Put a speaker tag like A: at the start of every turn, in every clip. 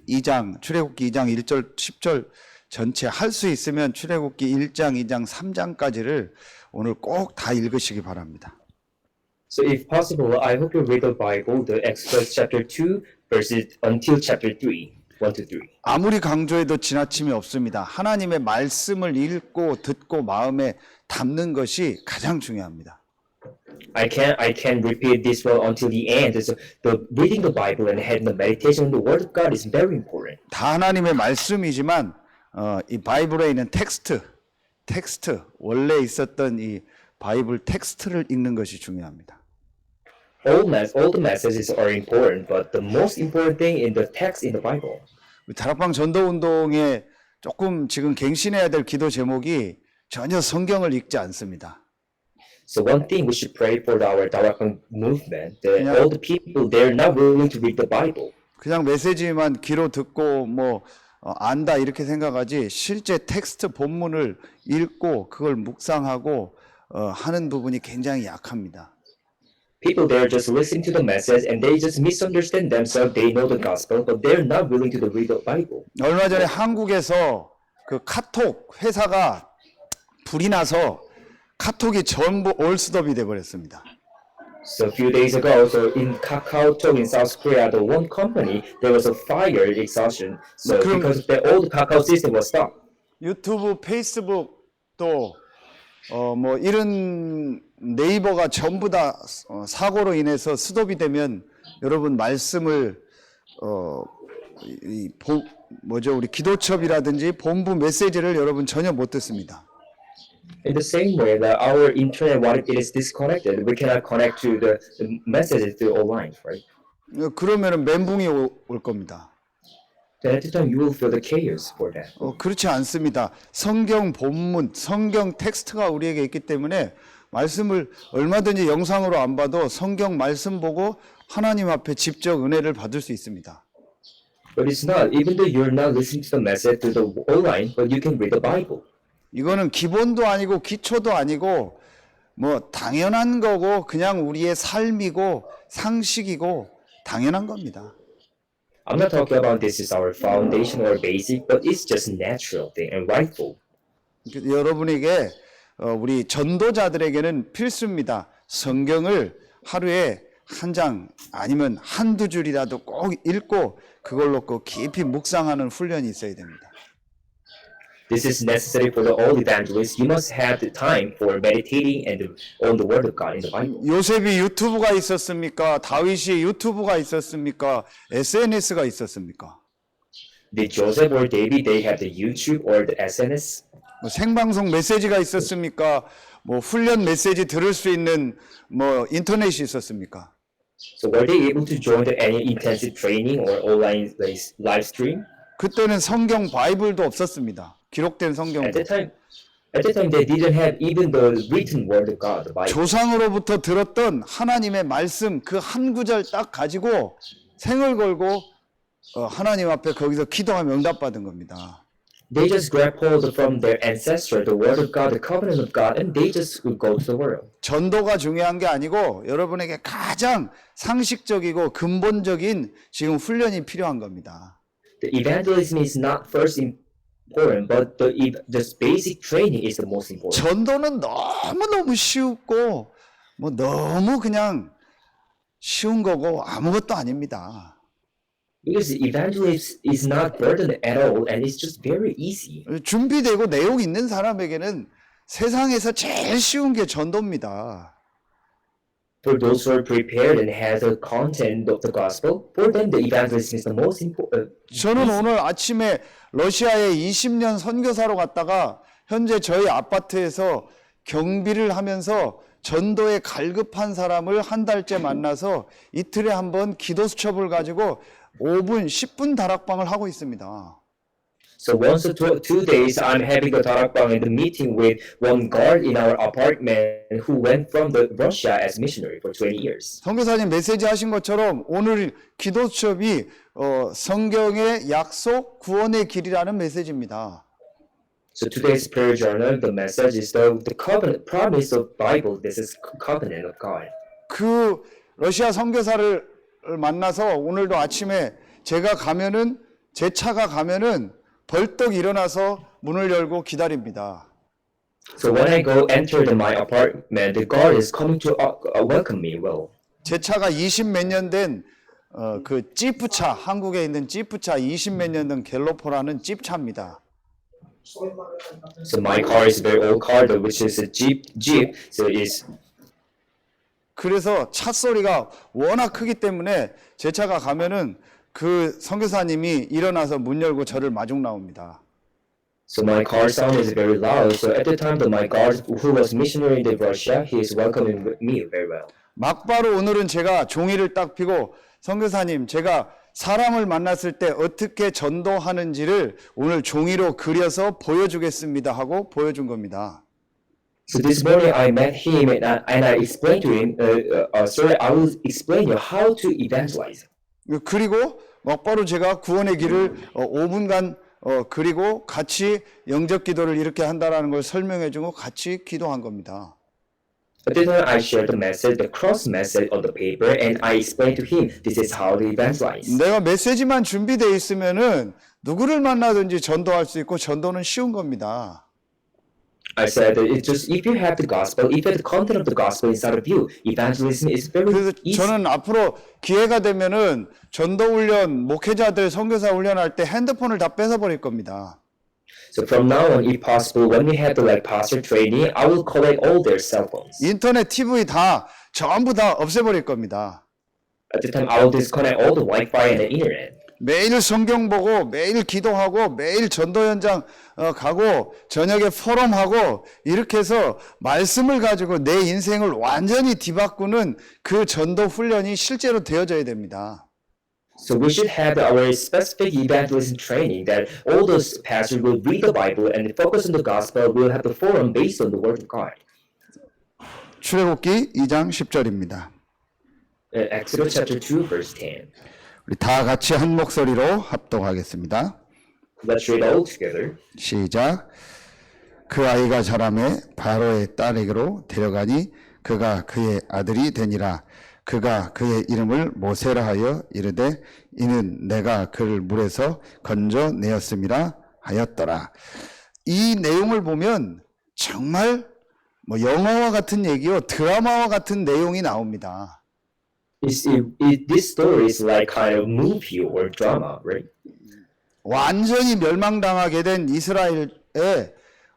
A: 2장, 출애굽기 2장 1절, 10절 전체 할 수 있으면 출애굽기 1장, 2장, 3장까지를 오늘 꼭 다 읽으시기 바랍니다.
B: So if possible, I hope you read the Bible, the Exodus chapter 2, verses until chapter 3, 1 to 3.
A: 아무리 강조해도 지나침이 없습니다. 하나님의 말씀을 읽고 듣고 마음에 담는 것이 가장 중요합니다.
B: I can repeat this well until the end. So the reading the Bible and having the meditation on the Word of God is very important.
A: 다 하나님의 말씀이지만 이 바이블에 있는 텍스트 원래 있었던 이 바이블 텍스트를 읽는 것이 중요합니다.
B: All the messages are important, but the most important thing in the text in the Bible.
A: 다락방 전도 운동에 조금 지금 갱신해야 될 기도 제목이 전혀 성경을 읽지 않습니다.
B: So one thing we should pray for our Darakang movement, that all the people they're not willing to read the Bible.
A: 그냥 메시지만 귀로 듣고 안다 이렇게 생각하지 실제 텍스트 본문을 읽고 그걸 묵상하고 하는 부분이 굉장히 약합니다.
B: People there just listen to the message and they just misunderstand themselves. They know the gospel, but they're not willing to read the Bible.
A: 얼마 전에 한국에서 그 카톡 회사가 불이 나서 카톡이 전부 올스톱이 돼버렸습니다.
B: So a few days ago, so in KakaoTalk in South Korea, the one company there was a fire exhaustion. So because of that, all the Kakao system was stopped.
A: 유튜브, 페이스북도 이런 네이버가 전부 다 사고로 인해서 스톱이 되면 여러분 말씀을 우리 기도첩이라든지 본부 메시지를 여러분 전혀 못 듣습니다.
B: In the same way that our internet, what it is disconnected, we cannot connect to the messages through online, right?
A: 그러면은 멘붕이 올 겁니다.
B: Then at the time you will feel the chaos for that.
A: 그렇지 않습니다. 성경 본문, 성경 텍스트가 우리에게 있기 때문에 말씀을 얼마든지 영상으로 안 봐도 성경 말씀 보고 하나님 앞에 직접 은혜를 받을 수 있습니다.
B: But it's not. Even though you're not listening to the message through the online, but you can read the Bible.
A: 이거는 기본도 아니고 기초도 아니고 당연한 거고 그냥 우리의 삶이고 상식이고 당연한 겁니다.
B: I'm not talking about this is our foundation or basic, but it's just a natural thing and rightful.
A: 여러분에게 우리 전도자들에게는 필수입니다. 성경을 하루에 한 장 아니면 한두 줄이라도 꼭 읽고 그걸로 꼭 깊이 묵상하는 훈련이 있어야 됩니다.
B: This is necessary for the all evangelists. You must have the time for meditating and on the Word of God in the Bible.
A: 요셉이 유튜브가 있었습니까? 다윗이 유튜브가 있었습니까? SNS가 있었습니까?
B: Did Joseph or David they have the YouTube or the SNS?
A: 생방송 메시지가 있었습니까? 훈련 메시지 들을 수 있는 인터넷이 있었습니까?
B: So were they able to join any intensive training or online live stream?
A: 그때는 성경 바이블도 없었습니다. 기록된 성경도.
B: At that time they didn't have even the written word of God, the Bible.
A: 조상으로부터 들었던 하나님의 말씀 그 한 구절 딱 가지고 생을 걸고 하나님 앞에 거기서 기도하며 응답받은 겁니다.
B: They just grab hold from their ancestor, the word of God, the covenant of God, and they just would go to the world.
A: 전도가 중요한 게 아니고 여러분에게 가장 상식적이고 근본적인 지금 훈련이 필요한 겁니다.
B: The evangelism is not first important, but the basic training is the most important.
A: 전도는 너무너무 쉽고 너무 그냥 쉬운 거고 아무것도 아닙니다.
B: Because evangelism is not burden at all, and it's just very easy.
A: 준비되고 내용 있는 사람에게는 세상에서 제일 쉬운 게 전도입니다.
B: For those who are prepared and have the content of the gospel, for them the evangelism is the most important.
A: 저는 오늘 아침에 러시아에 20년 선교사로 갔다가 현재 저희 아파트에서 경비를 하면서 전도에 갈급한 사람을 한 달째 만나서 이틀에 한 번 기도 수첩을 가지고 5분, 10분 다락방을 하고 있습니다.
B: So once or two days, I'm having a darakbang and a meeting with one guard in our apartment who went from the Russia as missionary for 20 years.
A: 선교사님 메시지 하신 것처럼 오늘 기도 수첩이 성경의 약속, 구원의 길이라는 메시지입니다.
B: So today's prayer journal, the message is the covenant promise of Bible. This is covenant of God.
A: 그 러시아 선교사를 만나서 오늘도 아침에 제가 가면은 제 차가 가면은 벌떡 일어나서 문을 열고 기다립니다.
B: So when I go enter my apartment, the guard is coming to welcome me well.
A: 제 차가 20 몇 년 된 그 지프차, 한국에 있는 지프차 20 몇 년 된 갤로퍼라는 찝차입니다.
B: So my car is a very old car, which is a Jeep. So it's
A: 그래서 차 소리가 워낙 크기 때문에 제 차가 가면은 그 선교사님이 일어나서 문 열고 저를 마중 나옵니다.
B: so my car sound is very loud. So at the time that my guard, who was missionary in Russia, he is welcoming me very well.
A: 막바로 오늘은 제가 종이를 딱 펴고 선교사님, 제가 사람을 만났을 때 어떻게 전도하는지를 오늘 종이로 그려서 보여주겠습니다 하고 보여준 겁니다.
B: So this morning I met him and I explained to him, sir, I will explain you how to evangelize.
A: 그리고 막바로 제가 구원의 길을 5분간 그리고 같이 영접 기도를 이렇게 한다라는 걸 설명해 주고 같이 기도한 겁니다.
B: At the time I shared the message, the cross message on the paper, and I explained to him, this is how to evangelize.
A: 내가 메시지만 준비되어 있으면은 누구를 만나든지 전도할 수 있고 전도는 쉬운 겁니다.
B: I said that it's just if you have the gospel, if you have the content of the gospel inside of you, evangelism is very
A: 그래서
B: easy.
A: 저는 앞으로 기회가 되면은 전도 훈련, 목회자들 선교사 훈련할 때 핸드폰을 다 뺏어 버릴 겁니다.
B: So from now on, if possible, when we have the pastor training, I will collect all their cell phones.
A: 인터넷, TV 다 전부 다 없애버릴 겁니다.
B: At the time, I will disconnect all the Wi-Fi and the internet.
A: 매일 성경 보고 매일 기도하고 매일 전도 현장 가고 저녁에 포럼하고 이렇게 해서 말씀을 가지고 내 인생을 완전히 뒤바꾸는 그 전도 훈련이 실제로 되어져야 됩니다.
B: So we should have our specific evangelism training that all those pastors will read the Bible and focus on the gospel. We'll have the forum based on the word of God.
A: 출애굽기 2장 10절입니다.
B: Exodus chapter 2, verse 10.
A: 우리 다 같이 한 목소리로 합독하겠습니다.
B: Let's read all together.
A: 시작. 그 아이가 자라매 바로의 딸에게로 데려가니 그가 그의 아들이 되니라. 그가 그의 이름을 모세라 하여 이르되 이는 내가 그를 물에서 건져내었음이라 하였더라. 이 내용을 보면 정말 영화와 같은 얘기요, 드라마와 같은 내용이 나옵니다.
B: This story is like kind of movie or drama, right?
A: 완전히 멸망당하게 된 이스라엘의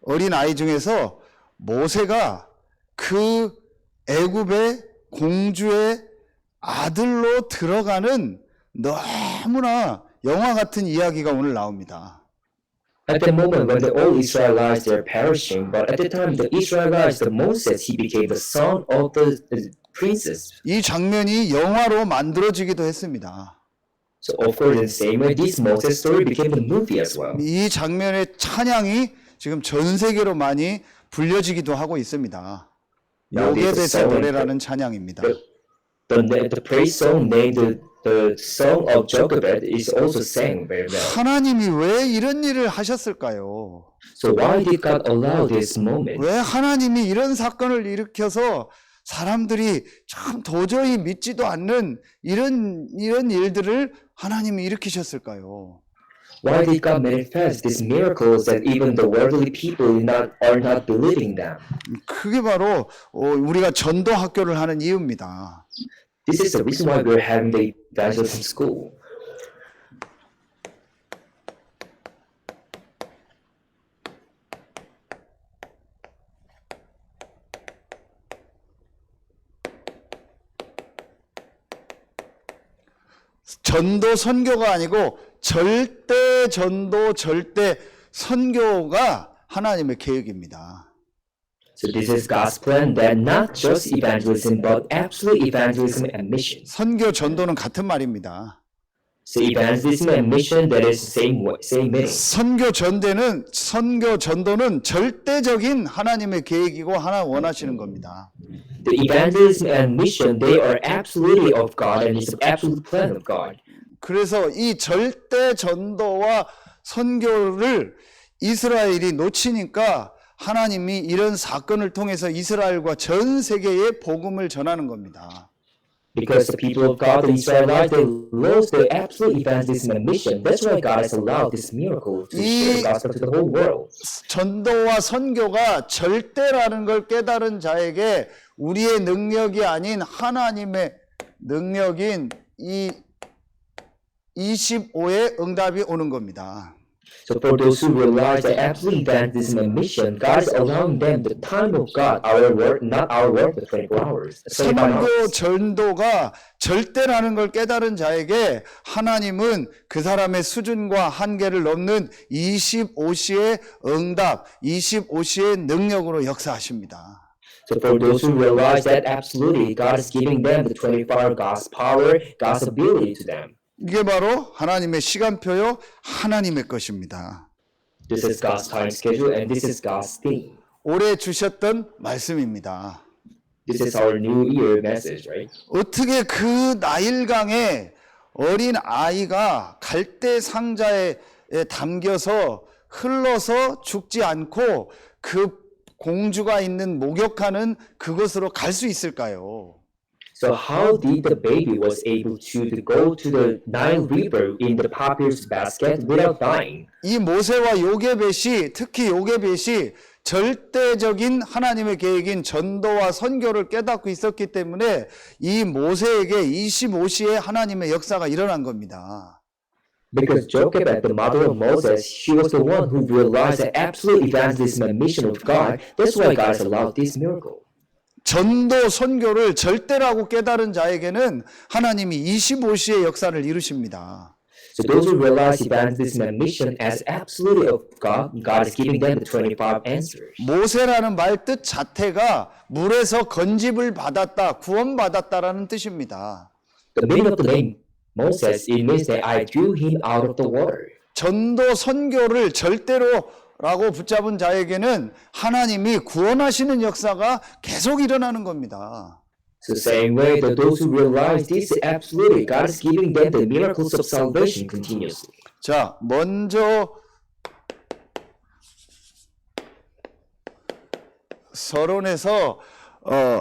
A: 어린 아이 중에서 모세가 그 애굽의 공주의 아들로 들어가는 너무나 영화 같은 이야기가 오늘 나옵니다.
B: At the moment when the all Israelites they're perishing, but at the time the Israelites, the Moses, he became the son of the princess.
A: 이 장면이 영화로 만들어지기도 했습니다.
B: So of course, in the same way, this Moses story became the movie as well.
A: 이 장면의 찬양이 지금 전 세계로 많이 불려지기도 하고 있습니다. 요게벳의 노래라는 찬양입니다.
B: The praise song named the song of Jochebed is also sang very well.
A: 하나님이 왜 이런 일을 하셨을까요?
B: So why did God allow this moment?
A: 왜 하나님이 이런 사건을 일으켜서 사람들이 참 도저히 믿지도 않는 이런 일들을 하나님이 일으키셨을까요?
B: Why did God manifest these miracles that even the worldly people are not believing them?
A: 그게 바로 우리가 전도 학교를 하는 이유입니다.
B: This is the reason why we're having the evangelism school.
A: 전도 선교가 아니고 절대 전도, 절대 선교가 하나님의 계획입니다.
B: So this is God's plan that not just evangelism, but absolute evangelism and mission.
A: 선교, 전도는 같은 말입니다.
B: So evangelism and mission, that is same meaning.
A: 선교, 전도는 절대적인 하나님의 계획이고 하나 원하시는 겁니다.
B: The evangelism and mission, they are absolutely of God and it's the absolute plan of God.
A: 그래서 이 절대 전도와 선교를 이스라엘이 놓치니까 하나님이 이런 사건을 통해서 이스라엘과 전 세계에 복음을 전하는 겁니다.
B: Because the people of God, the Israelites, they lost the absolute evangelism and mission. That's why God has allowed this miracle to share the gospel to the whole world.
A: 전도와 선교가 절대라는 걸 깨달은 자에게 우리의 능력이 아닌 하나님의 능력인 이 25의 응답이 오는 겁니다.
B: So for those who realize that absolute evangelism and mission, God is allowing them the time of God, our work, not our work, but 24 hours. 25
A: 선교
B: hours.
A: 전도가 절대라는 걸 깨달은 자에게 하나님은 그 사람의 수준과 한계를 넘는 25시의 응답, 25시의 능력으로 역사하십니다.
B: So for those who realize that absolutely, God is giving them the 24-hour God's power, God's ability to them.
A: 이게 바로 하나님의 시간표요, 하나님의 것입니다.
B: This is God's time schedule and this is God's theme.
A: 올해 주셨던 말씀입니다.
B: This is our New Year message, right?
A: 어떻게 그 나일강에 어린 아이가 갈대 상자에 담겨서 흘러서 죽지 않고 그 공주가 있는 목욕하는 그곳으로 갈 수 있을까요?
B: So how did the baby was able to go to the Nile River in the papyrus basket without dying?
A: 이 모세와 요게벳이 특히 요게벳이 절대적인 하나님의 계획인 전도와 선교를 깨닫고 있었기 때문에 이 모세에게 25시에 하나님의 역사가 일어난 겁니다.
B: Because Jochebed, the mother of Moses, she was the one who realized the absolute evangelism and mission of God. That's why God has allowed this miracle.
A: 전도 선교를 절대라고 깨달은 자에게는 하나님이 25시의 역사를 이루십니다.
B: So those who realize evangelism and mission as absolutely of God, God is giving them the 25 answers.
A: 모세라는 말 뜻 자체가 물에서 건집을 받았다, 구원받았다라는 뜻입니다.
B: The meaning of the name Moses, it means that I drew him out of the water.
A: 전도 선교를 절대로라고 붙잡은 자에게는 하나님이 구원하시는 역사가 계속 일어나는 겁니다.
B: So same way that those who realize this absolutely, God is giving them the miracles of salvation continuously.
A: 자, 먼저 서론에서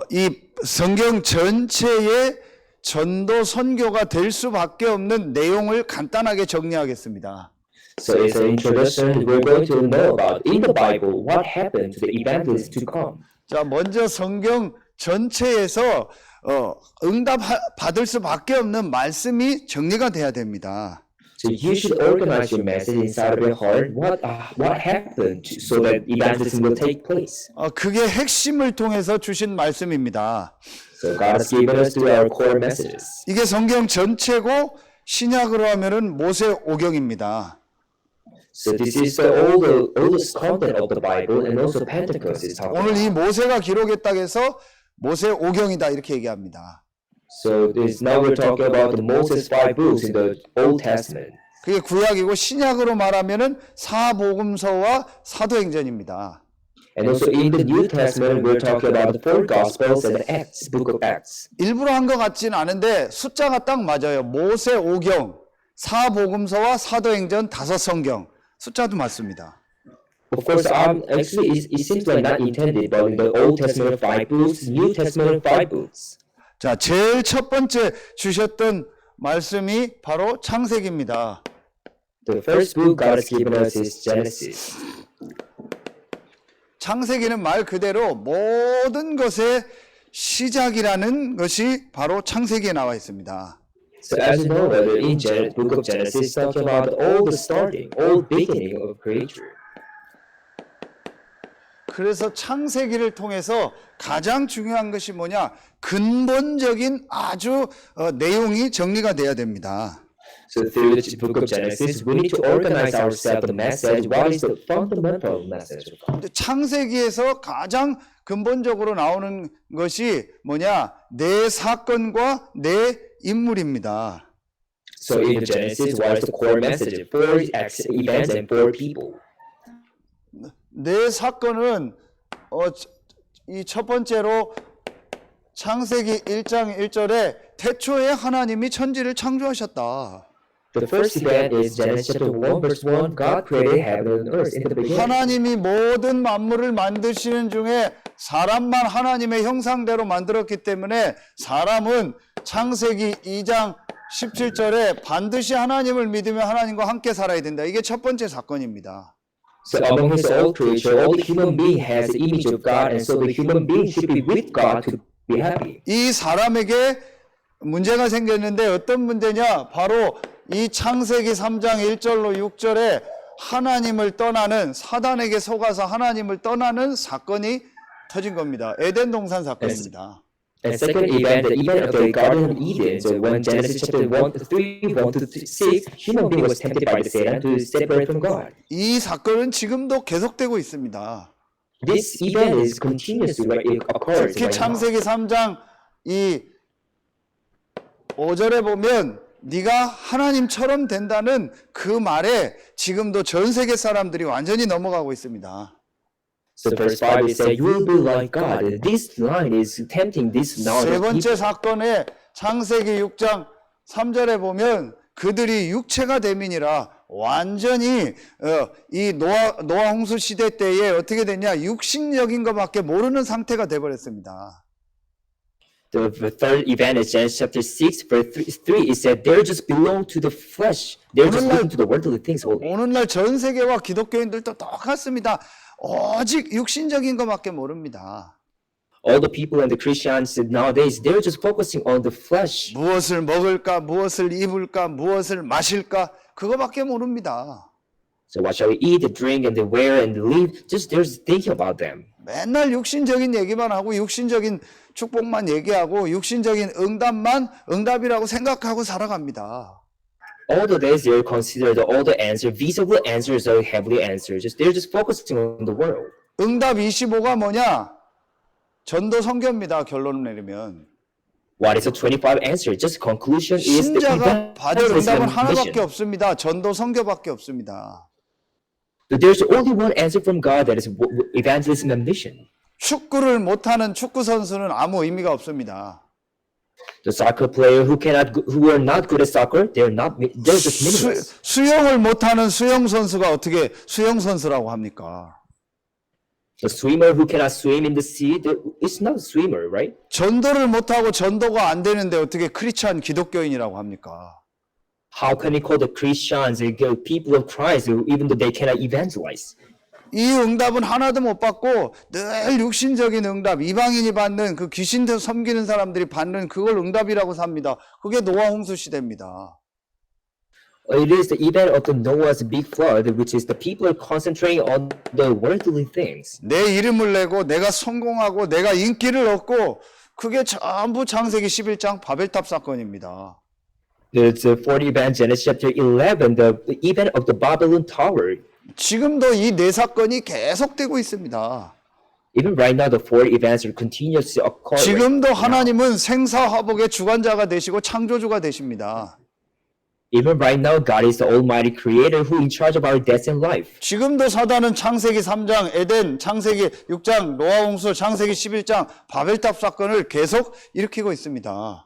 A: 이 성경 전체의 전도 선교가 될 수밖에 없는 내용을 간단하게 정리하겠습니다.
B: So as an introduction, we're going to know about in the Bible what happened to the evangelists to come.
A: 자, 먼저 성경 전체에서 응답 받을 수밖에 없는 말씀이 정리가 돼야 됩니다.
B: So you should organize your message inside of your heart. What happened so that evangelism will take place.
A: 그게 핵심을 통해서 주신 말씀입니다.
B: So God has given us to our core messages.
A: 이게 성경 전체고 신약으로 하면은 모세오경입니다.
B: So this is all the oldest content of the Bible, and also Pentecost is talking
A: 오늘 이
B: about.
A: 모세가 기록했다고 해서 모세오경이다 이렇게 얘기합니다.
B: So this now we're talking about the Moses 5 books in the Old Testament.
A: 그게 구약이고 신약으로 말하면은 사복음서와 사도행전입니다.
B: And also in the New Testament, we're talking about the four Gospels and the Acts, Book of Acts.
A: 일부러 한 것 같지는 않은데 숫자가 딱 맞아요. 모세오경, 사복음서와 사도행전 5성경 숫자도 맞습니다.
B: Of course, actually, it seems like not intended, but in the Old Testament 5 books, New Testament 5 books.
A: 자, 제일 첫 번째 주셨던 말씀이 바로 창세기입니다.
B: The first book God has given us is Genesis.
A: 창세기는 말 그대로 모든 것의 시작이라는 것이 바로 창세기에 나와 있습니다.
B: So as you know, in Book of Genesis, talking about all the starting, all beginning of creature.
A: 그래서 창세기를 통해서 가장 중요한 것이 뭐냐? 근본적인 아주 내용이 정리가 돼야 됩니다.
B: So through the Book of Genesis, we need to organize ourselves the message. What is the fundamental message of God?
A: 근데 창세기에서 가장 근본적으로 나오는 것이 뭐냐? 내 사건과 내 인물입니다.
B: So in the Genesis, what is the core message? 4 events and 4 people.
A: 내 사건은 이 첫 번째로 창세기 1장 1절에 태초에 하나님이 천지를 창조하셨다.
B: The first event is Genesis chapter 1, verse 1. God created heaven and earth in the beginning.
A: 하나님이 모든 만물을 만드시는 중에 사람만 하나님의 형상대로 만들었기 때문에 사람은 창세기 2장 17절에 반드시 하나님을 믿으며 하나님과 함께 살아야 된다. 이게 첫 번째 사건입니다.
B: So among his all creature, all the human being has the image of God, and so the human being should be with God to be happy.
A: 이 사람에게 문제가 생겼는데 어떤 문제냐? 바로 이 창세기 3장 1절로 6절에 하나님을 떠나는, 사단에게 속아서 하나님을 떠나는 사건이 터진 겁니다. 에덴 동산 사건입니다.
B: And second event, the event of the Garden of Eden. So when Genesis chapter 1 to 6, human being was tempted by the Satan to separate from God.
A: 이 사건은 지금도 계속되고 있습니다.
B: This event is continuous where it occurs.
A: 특히 창세기 3장 이 5절에 보면 네가 하나님처럼 된다는 그 말에 지금도 전 세계 사람들이 완전히 넘어가고 있습니다.
B: So verse 5 it says, "You will be like God." This line is tempting this
A: 세
B: knowledge.
A: 번째 사건에 창세기 6장 3절에 보면 그들이 육체가 됨이니라 완전히 이 노아 홍수 시대 때에 어떻게 됐냐? 육신적인 것밖에 모르는 상태가 돼 버렸습니다.
B: The third event is Genesis chapter 6 verse 3. It said, "They just belong to the flesh. They're just looking to the worldly things only."
A: 오늘날 전 세계와 기독교인들도 똑같습니다. 오직 육신적인 것밖에 모릅니다.
B: All the people and the Christians nowadays, they're just focusing on the flesh.
A: 무엇을 먹을까, 무엇을 입을까, 무엇을 마실까 그거밖에 모릅니다.
B: So what shall we eat, drink, and wear, and live? Just they're just thinking about them.
A: 맨날 육신적인 얘기만 하고 육신적인 축복만 얘기하고 육신적인 응답이라고 생각하고 살아갑니다.
B: All the days they're considered all the answer, visible answers or heavenly answers. Just they're just focusing on the world.
A: 응답 25가 뭐냐? 전도 선교입니다. 결론을 내리면.
B: What is the 25 answer? Just conclusion is the
A: 신자가 받을 응답은 하나밖에
B: mission.
A: 없습니다. 전도 선교밖에 없습니다.
B: So there's only one answer from God, that is evangelism and mission.
A: 축구를 못하는 축구 선수는 아무 의미가 없습니다.
B: The soccer player who are not good at soccer, they're just meaningless.
A: 수영을 못하는 수영 선수가 어떻게 수영 선수라고 합니까?
B: The swimmer who cannot swim in the sea, it's not a swimmer, right?
A: 전도를 못하고 전도가 안 되는데 어떻게 크리스찬 기독교인이라고 합니까?
B: How can we call the Christians, the people of Christ, even though they cannot evangelize?
A: 이 응답은 하나도 못 받고 늘 육신적인 응답, 이방인이 받는 그 귀신들 섬기는 사람들이 받는 그걸 응답이라고 삽니다. 그게 노아 홍수 시대입니다.
B: It is the event of the Noah's big flood, which is the people are concentrating on the worldly things.
A: 내 이름을 내고 내가 성공하고 내가 인기를 얻고 그게 전부 창세기 11장 바벨탑 사건입니다.
B: It's the fourth event, Genesis chapter 11, the event of the Babylon Tower.
A: 지금도 이 네 사건이 계속되고 있습니다.
B: Even right now, the four events are continuously occurring.
A: 지금도 하나님은 생사화복의 주관자가 되시고 창조주가 되십니다.
B: Even right now, God is the Almighty Creator who in charge of our death and life.
A: 지금도 사단은 창세기 3장 에덴, 창세기 6장 노아 홍수, 창세기 11장 바벨탑 사건을 계속 일으키고 있습니다.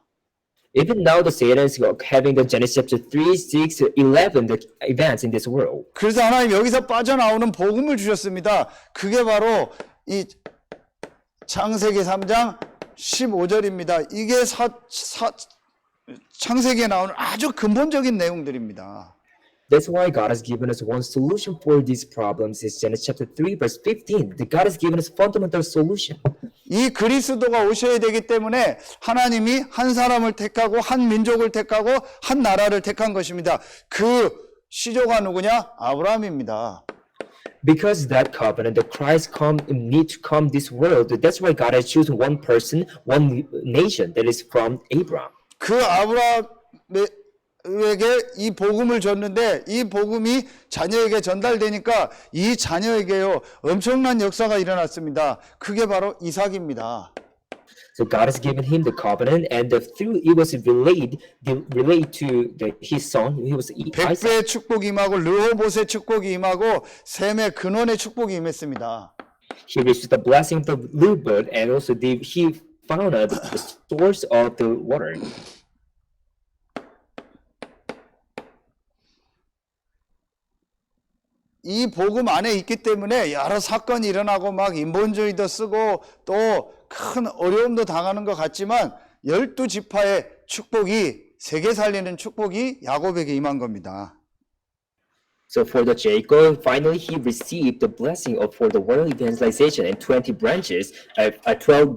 B: Even now, the Satan is having the Genesis chapter 3, 6, 11, the events in this world.
A: 그래서 하나님 여기서 빠져나오는 복음을 주셨습니다. 그게 바로 이 창세기 3장 15절입니다. 이게 창세기에 나오는 아주 근본적인 내용들입니다.
B: That's why God has given us one solution for these problems. It's Genesis chapter 3, verse 15. That God has given us fundamental solution.
A: 이 그리스도가 오셔야 되기 때문에 하나님이 한 사람을 택하고 한 민족을 택하고 한 나라를 택한 것입니다. 그 시조가 누구냐? 아브라함입니다.
B: Because that covenant, the Christ need to come this world. That's why God has chosen one person, one nation that is from Abraham.
A: 그 아브라함에게 이 복음을 줬는데 이 복음이 자녀에게 전달되니까 이 자녀에게요 엄청난 역사가 일어났습니다. 그게 바로 이삭입니다.
B: So God has given him the covenant, and through it was relayed to his son. He was Isaac.
A: 백배의 축복이 임하고 르호봇의 축복이 임하고 셈의 근원의 축복이 임했습니다.
B: He received the blessing of the little bird, and also he found out the source of the water.
A: 이 복음 안에 있기 때문에 여러 사건이 일어나고 막 인본주의도 쓰고 또 큰 어려움도 당하는 것 같지만 12지파의 축복이 세계 살리는 축복이 야곱에게 임한 겁니다.
B: So for the Jacob, finally he received the blessing of for the world evangelization and 12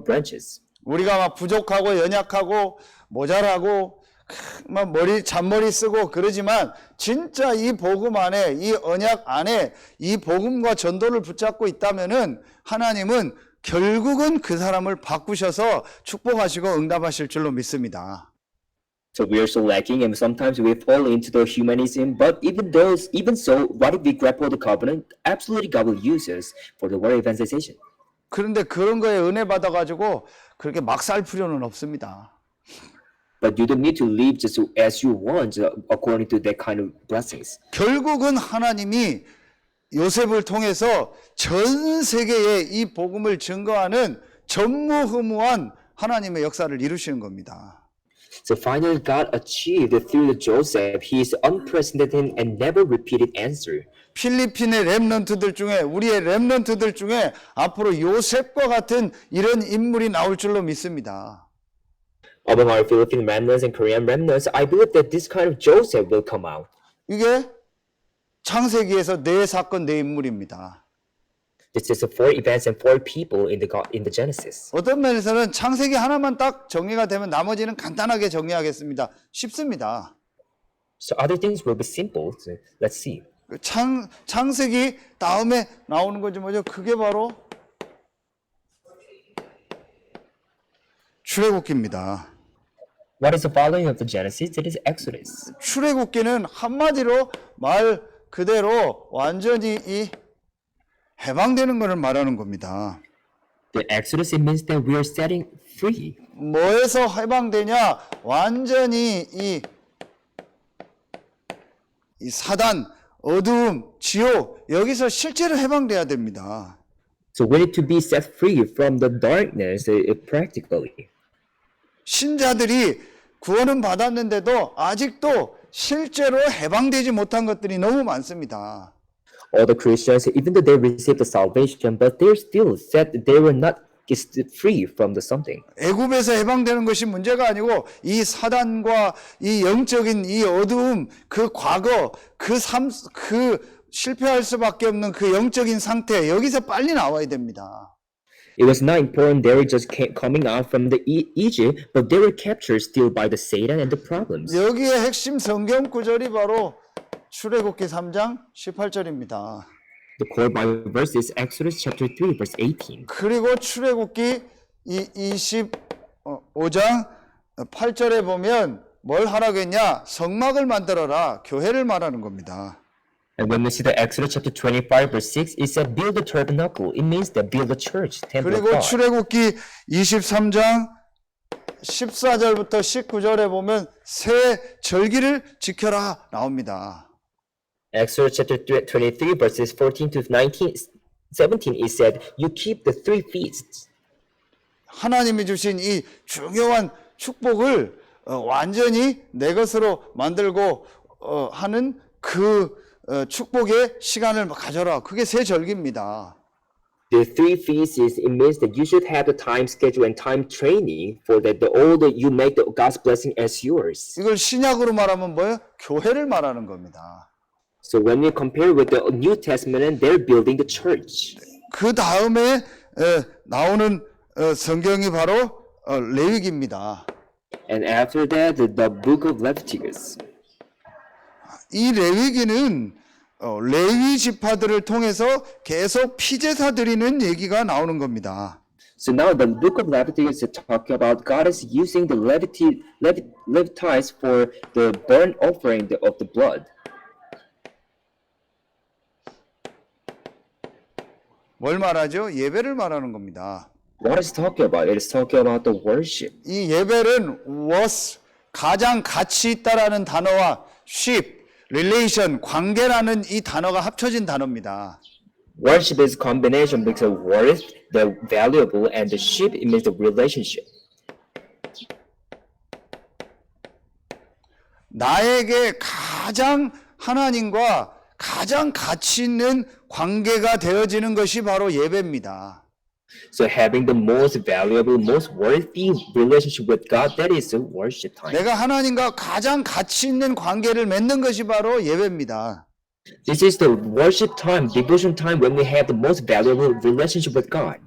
B: branches.
A: 우리가 막 부족하고 연약하고 모자라고 막 잔머리 쓰고 그러지만 진짜 이 복음 안에 이 언약 안에 이 복음과 전도를 붙잡고 있다면은 하나님은 결국은 그 사람을 바꾸셔서 축복하시고 응답하실 줄로 믿습니다.
B: So we are so lacking, and sometimes we fall into the humanism. But even so, what if we grapple the covenant? Absolutely, God will use us for the world evangelization.
A: 그런데 그런 거에 은혜 받아가지고 그렇게 막 살 필요는 없습니다.
B: But you don't need to live just as you want, according to that kind of blessings.
A: 결국은 하나님이 요셉을 통해서 전 세계에 이 복음을 증거하는 전무후무한 하나님의 역사를 이루시는 겁니다.
B: So finally, God achieved through the Joseph His unprecedented and never repeated answer.
A: 필리핀의 렘넌트들 중에 우리의 렘넌트들 중에 앞으로 요셉과 같은 이런 인물이 나올 줄로 믿습니다.
B: Among our Philippine remnants and Korean remnants, I believe that this kind of Joseph will come out.
A: 이게 창세기에서 네 사건 네 인물입니다.
B: This is four events and four people in the Genesis.
A: 어떤 면에서는 창세기 하나만 딱 정리가 되면 나머지는 간단하게 정리하겠습니다. 쉽습니다.
B: So other things will be simple. So let's see.
A: 창세기 다음에 나오는 거지 뭐죠? 그게 바로 출애굽기입니다.
B: What is the following of the Genesis? It is Exodus.
A: 출애굽기는 한마디로 말 그대로 완전히 이 해방되는 것을 말하는 겁니다.
B: The Exodus it means that we are setting free.
A: 뭐에서 해방되냐? 완전히 이 사단, 어두움, 지옥 여기서 실제로 해방돼야 됩니다.
B: So we need to be set free from the darkness practically.
A: 신자들이 구원은 받았는데도 아직도 실제로 해방되지 못한 것들이 너무 많습니다.
B: All the Christians, even though they received the salvation, but they're still set. They were not free from the something.
A: 애굽에서 해방되는 것이 문제가 아니고 이 사단과 이 영적인 이 어두움, 그 과거, 그 실패할 수밖에 없는 그 영적인 상태 여기서 빨리 나와야 됩니다.
B: It was not important they were just coming out from the Egypt, but they were captured still by the Satan and the problems.
A: 여기에 핵심 성경 구절이 바로 출애굽기 3장 18절입니다.
B: The core Bible verse is Exodus chapter 3, verse 18.
A: 그리고 출애굽기 25장 8절에 보면 뭘 하라고 했냐? 성막을 만들어라. 교회를 말하는 겁니다.
B: And when we see the Exodus chapter 25, verse 6, it said build the tabernacle. It means that build the church, temple of
A: 그리고
B: God.
A: 출애굽기 23장 14절부터 19절에 보면 새 절기를 지켜라 나옵니다.
B: Exodus chapter 23, verses 14 to 17, it said, you keep the 3 feasts.
A: 하나님이 주신 이 중요한 축복을 완전히 내 것으로 만들고 하는 그 축복의 시간을 가져라. 그게 새 절기입니다.
B: The 3 feasts it means that you should have the time schedule and time training for that the older you make the God's blessing as yours.
A: 이걸 신약으로 말하면 뭐예요? 교회를 말하는 겁니다.
B: So when we compare with the New Testament, they're building the church.
A: 그 다음에 나오는 성경이 바로 레위기입니다.
B: And after that, the book of Leviticus.
A: 이 레위기는 레위 지파들을 통해서 계속 피제사 드리는 얘기가 나오는 겁니다.
B: So now the book of Leviticus is talking about God is using the Levites for the burnt offering of the blood.
A: 뭘 말하죠? 예배를 말하는 겁니다.
B: What is talking about? It is talking about the worship.
A: 이 예배는 was 가장 가치 있다라는 단어와 ship, relation, 관계라는 이 단어가 합쳐진 단어입니다.
B: Worship is a combination between worth, the valuable, and the ship. It means the relationship.
A: 나에게 가장 하나님과 가장 가치 있는 관계가 되어지는 것이 바로 예배입니다.
B: So having the most valuable, most worthy relationship with God, that is the worship time.
A: 내가 하나님과 가장 가치 있는 관계를 맺는 것이 바로 예배입니다.
B: This is the worship time, devotion time when we have the most valuable relationship with God.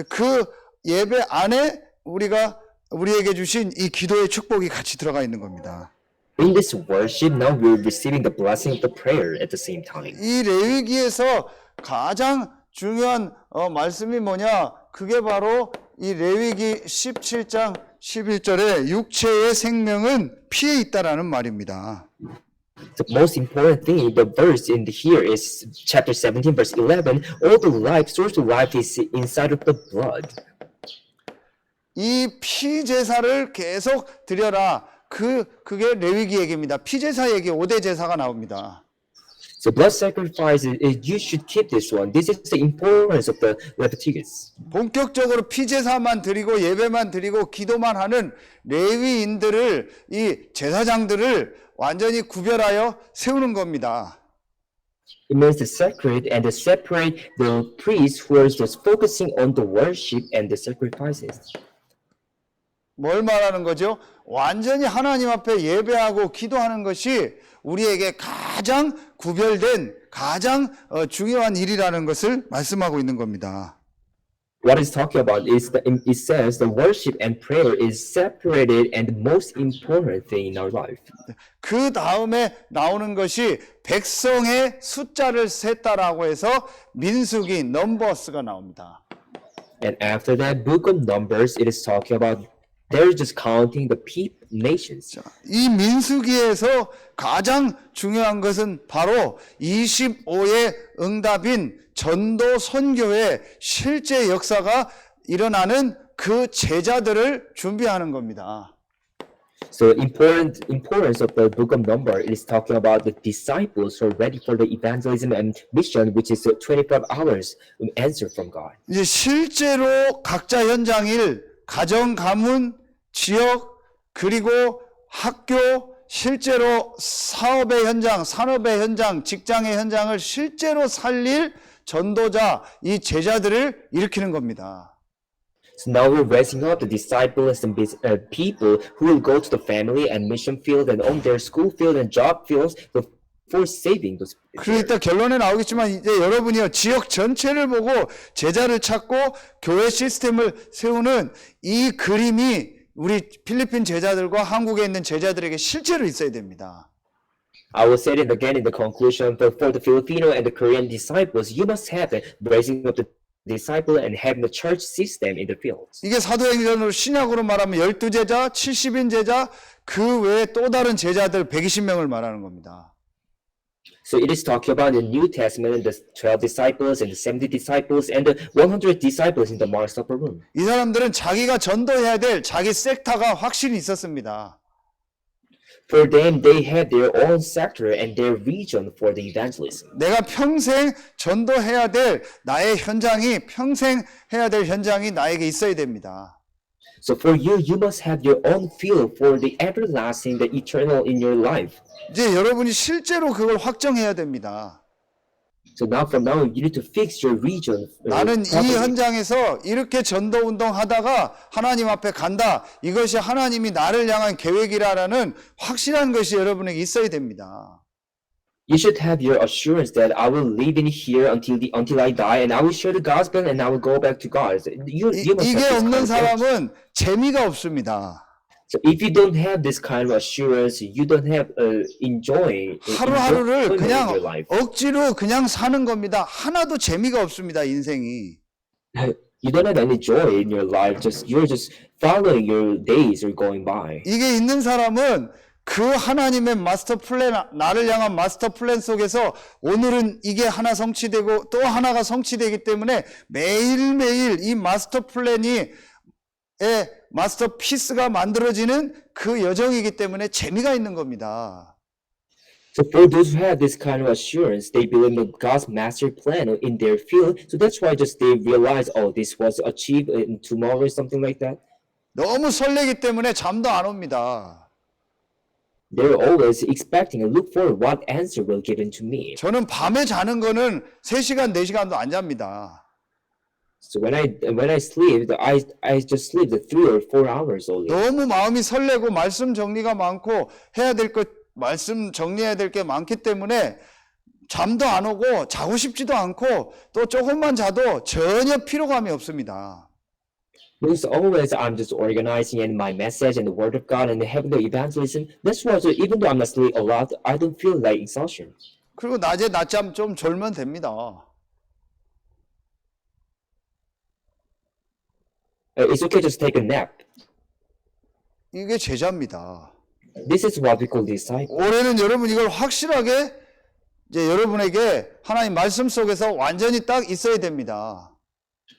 A: 그 예배 안에 우리에게 주신 이 기도의 축복이 같이 들어가 있는 겁니다.
B: In this worship, now we're receiving the blessing of the prayer at the same time.
A: 이 레위기에서 가장 중요한 말씀이 뭐냐? 그게 바로 이 레위기 17장 11절에 육체의 생명은 피에 있다라는 말입니다.
B: The most important thing in the verse in here is chapter 17, verse 11. All the life, source of life is inside of the blood.
A: 이 피제사를 계속 드려라. 그게 레위기 얘기입니다. 피제사 얘기 5대 제사가 나옵니다.
B: So blood sacrifice, you should keep this one. This is the importance of the Leviticus.
A: 본격적으로 피제사만 드리고 예배만 드리고 기도만 하는 레위인들을 이 제사장들을 완전히 구별하여 세우는 겁니다.
B: It means to separate and to separate the priests who are just focusing on the worship and the sacrifices.
A: 뭘 말하는 거죠? 완전히 하나님 앞에 예배하고 기도하는 것이 우리에게 가장 구별된 가장 중요한 일이라는 것을 말씀하고 있는 겁니다.
B: What it's talking about is it says the worship and prayer is separated and the most important thing in our life.
A: 그 다음에 나오는 것이 백성의 숫자를 셌다라고 해서 민수기 넘버스가 나옵니다.
B: And after that book of Numbers, it is talking about they're just counting the people, nations.
A: 이 민수기에서 가장 중요한 것은 바로 25의 응답인 전도 선교의 실제 역사가 일어나는 그 제자들을 준비하는 겁니다.
B: So importance of the book of Numbers is talking about the disciples who are ready for the evangelism and mission, which is 25 hours answer from God.
A: 이제 실제로 각자 현장일 가정, 가문, 지역, 그리고 학교, 실제로 사업의 현장, 산업의 현장, 직장의 현장을 실제로 살릴 전도자, 이 제자들을 일으키는 겁니다.
B: So now we're raising up the disciples and people who will go to the family and mission field and on their school field and job fields for saving those people.
A: 그러니까 결론에 나오겠지만 이제 여러분이요 지역 전체를 보고 제자를 찾고 교회 시스템을 세우는 이 그림이 우리 필리핀 제자들과 한국에 있는 제자들에게 실제로 있어야 됩니다.
B: I will say it again in the conclusion, but for the Filipino and the Korean disciples, you must have the raising up the disciple and having the church system in the fields.
A: 이게 사도행전으로 신약으로 말하면 12제자, 70인 제자, 그 외에 또 다른 제자들 120명을 말하는 겁니다.
B: So it is talking about the New Testament and the 12 disciples and the 70 disciples and the 100 disciples in the Mark's upper room.
A: 이 사람들은 자기가 전도해야 될 자기 섹터가 확실히 있었습니다.
B: For them, they had their own sector and their region for the evangelism.
A: 내가 평생 전도해야 될 나의 현장이 평생 해야 될 현장이 나에게 있어야 됩니다.
B: So for you, you must have your own field for the everlasting, the eternal in your life.
A: 이제 여러분이 실제로 그걸 확정해야 됩니다.
B: So now from now, you need to fix your region.
A: 나는 이
B: properly.
A: 현장에서 이렇게 전도 운동하다가 하나님 앞에 간다. 이것이 하나님이 나를 향한 계획이라는 확실한 것이 여러분에게 있어야 됩니다.
B: You should have your assurance that I will live in here until I die, and I will share the gospel, and I will go back to God. So you must
A: 이게
B: have this
A: 없는
B: kind of faith.
A: 사람은 재미가 없습니다.
B: So if you don't have this kind of assurance, you don't have enjoyment
A: 하루하루를
B: in
A: 그냥
B: your life.
A: 억지로 그냥 사는 겁니다. 하나도 재미가 없습니다, 인생이.
B: You don't have any joy in your life. You're just following your days are going by.
A: 이게 있는 사람은 그 하나님의 마스터 플랜, 나를 향한 마스터 플랜 속에서 오늘은 이게 하나 성취되고 또 하나가 성취되기 때문에 매일매일 이 마스터 플랜이 마스터 피스가 만들어지는 그 여정이기 때문에 재미가 있는 겁니다.
B: So for those who have this kind of assurance, they believe in God's master plan in their field. So that's why just they realize, oh, this was achieved in tomorrow or something like that.
A: 너무 설레기 때문에 잠도 안 옵니다.
B: They're always expecting and look for what answer will given to me.
A: 저는 밤에 자는 거는 3시간, 4시간도 안 잡니다.
B: So when I sleep, I just sleep the 3 or 4 hours only.
A: 너무 마음이 설레고 말씀 정리가 많고 해야 될 것, 말씀 정리해야 될 게 많기 때문에 잠도 안 오고 자고 싶지도 않고 또 조금만 자도 전혀 피로감이 없습니다.
B: Because always I'm just organizing and my message and the word of God and having the evangelism. That's why so even though I'm not sleeping a lot, I don't feel like exhaustion.
A: 그리고 낮에 낮잠 좀 졸면 됩니다.
B: It's okay just take a nap.
A: 이게 제자입니다.
B: This is what we call disciple.
A: 올해는 여러분 이걸 확실하게 이제 여러분에게 하나님 말씀 속에서 완전히 딱 있어야 됩니다.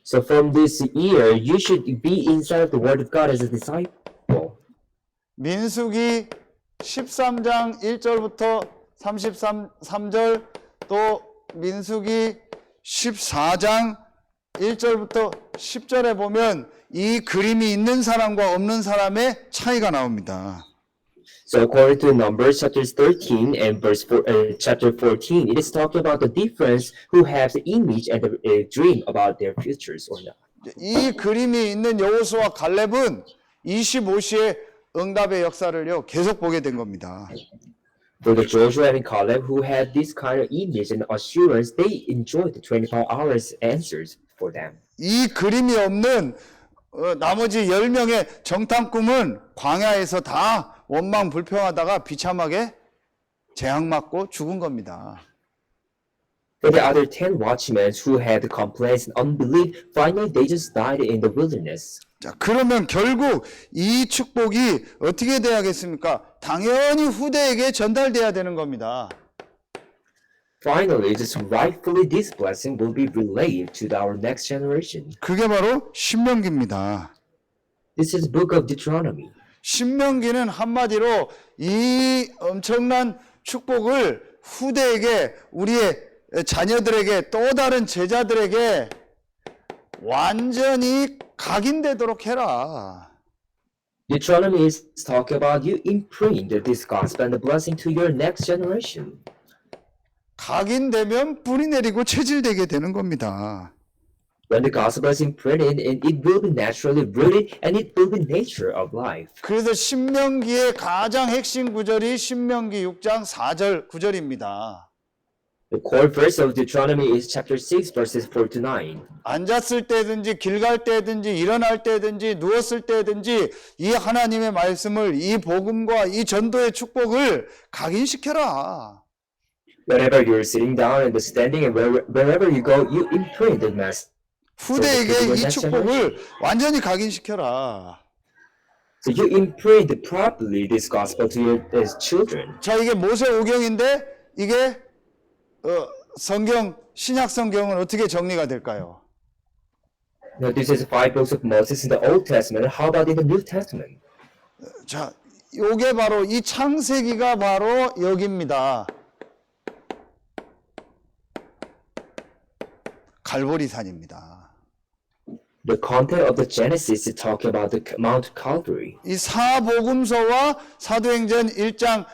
B: So from this year, you should be inside the word of God as a disciple.
A: 민수기 13장 1절부터 33절 또 민수기 14장 1절부터 10절에 보면 이 그림이 있는 사람과 없는 사람의 차이가 나옵니다.
B: So according to Numbers chapter 13 and chapter 14, it is talking about the difference who have the image and the dream about their futures or not.
A: 이 그림이 있는 여호수아 갈렙은 25시의 응답의 역사를요 계속 보게 된 겁니다.
B: For the Joshua and Caleb who had this kind of image and assurance, they enjoyed the 24 hours answers for them.
A: 이 그림이 없는 나머지 10명의 정탐꾼은 광야에서 다 원망 불평하다가 비참하게 재앙 맞고 죽은 겁니다.
B: For the other 10 watchmen who had complaints and unbelief, finally they just died in the wilderness.
A: 자, 그러면 결국 이 축복이 어떻게 돼야겠습니까? 당연히 후대에게 전달돼야 되는 겁니다.
B: Finally, just rightfully this blessing will be relayed to our next generation.
A: 그게 바로 신명기입니다.
B: This is book of Deuteronomy.
A: 신명기는 한마디로 이 엄청난 축복을 후대에게 우리의 자녀들에게 또 다른 제자들에게 완전히 각인되도록 해라.
B: Deuteronomy is talking about you imprint this gospel and the blessing to your next generation.
A: 각인되면 뿌리 내리고 체질되게 되는 겁니다.
B: When the gospel is imprinted, it will be naturally rooted and it will be nature of life.
A: 그래서 신명기의 가장 핵심 구절이 신명기 6장 4절 9절입니다.
B: The core verse of Deuteronomy is chapter 6, verses 4 to 9.
A: 앉았을 때든지 길 갈 때든지 일어날 때든지 누웠을 때든지 이 하나님의 말씀을 이 복음과 이 전도의 축복을 각인시켜라.
B: Wherever you're sitting down and standing and wherever you go, you imprint the message.
A: 후대에게 이 축복을 완전히 각인시켜라.
B: So you imprint properly this gospel to your children.
A: 자, 이게 모세오경인데 이게 성경 신약 성경은 어떻게 정리가 될까요?
B: Now this is 5 books of Moses in the Old Testament. How about in the New Testament?
A: 자, 요게 바로 이 창세기가 바로 여기입니다. 갈보리산입니다.
B: The content of the Genesis is talking about the Mount Calvary.
A: 이 사복음서와 사도행전 1장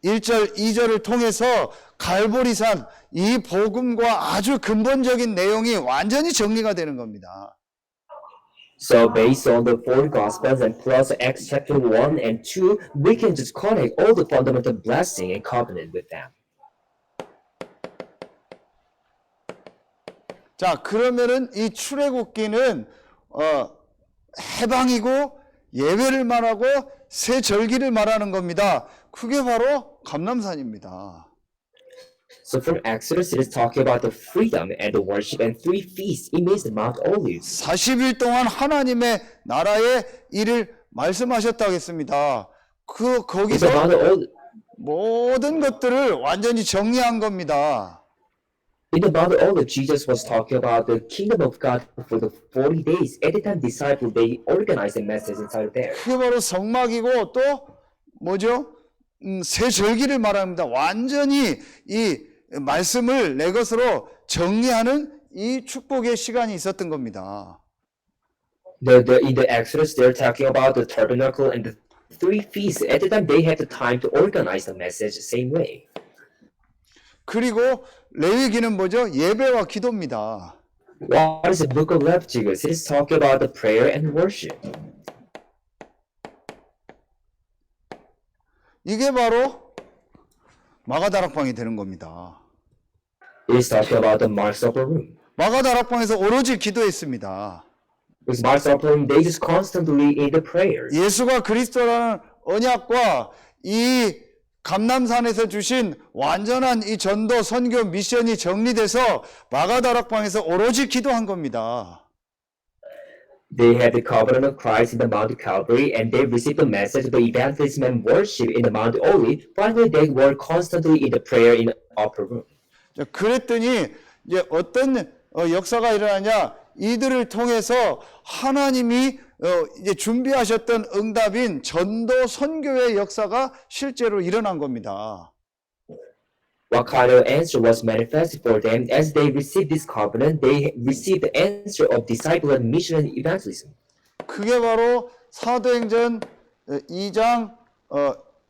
A: 1절 2절을 통해서 갈보리산 이 복음과 아주 근본적인 내용이 완전히 정리가 되는 겁니다.
B: So based on the 4 Gospels and plus Acts chapter 1 and 2, we can just connect all the fundamental blessing and covenant with them.
A: 자, 그러면은 이 출애굽기는 해방이고 예배를 말하고 새 절기를 말하는 겁니다. 그게 바로 감람산입니다.
B: So from Exodus, it is talking about the freedom and the worship and 3 feasts. It means the Mount Olives.
A: 40일 동안 하나님의 나라의 일을 말씀하셨다고 했습니다.
B: The
A: 거기서
B: Mount Olives.
A: 모든 것들을 완전히 정리한 겁니다.
B: In the Mount Olives, Jesus was talking about the kingdom of God for the 40 days. Every time disciples, they organized the message inside there.
A: 그게 바로 성막이고 또 뭐죠? 새 절기를 말합니다. 완전히 이 말씀을 내 것으로 정리하는 이 축복의 시간이 있었던 겁니다.
B: In the Exodus, they're talking about the tabernacle and the three feasts. At the time, they had the time to organize the message the same way.
A: 그리고 레위기는 뭐죠? 예배와 기도입니다.
B: What is the book of Leviticus? It is talking about the prayer and worship.
A: 이게 바로 마가다락방이 되는 겁니다.
B: It is talking about the Mark's upper room.
A: 마가다락방에서 오로지 기도했습니다.
B: With Mark's upper room, they just constantly in the prayers.
A: 예수가 그리스도라는 언약과 이 감람산에서 주신 완전한 이 전도 선교 미션이 정리돼서 마가다락방에서 오로지 기도한 겁니다.
B: They had the covenant of Christ in the Mount of Calvary, and they received the message of the evangelism and worship in the Mount of Olives. Finally, they were constantly in the prayer in the upper room.
A: 자, 그랬더니 이제 어떤 역사가 일어나냐? 이들을 통해서 하나님이 이제 준비하셨던 응답인 전도 선교의 역사가 실제로 일어난 겁니다.
B: What kind of answer was manifested for them as they received this covenant? They received the answer of disciple and mission and evangelism.
A: 그게 바로 사도행전 2장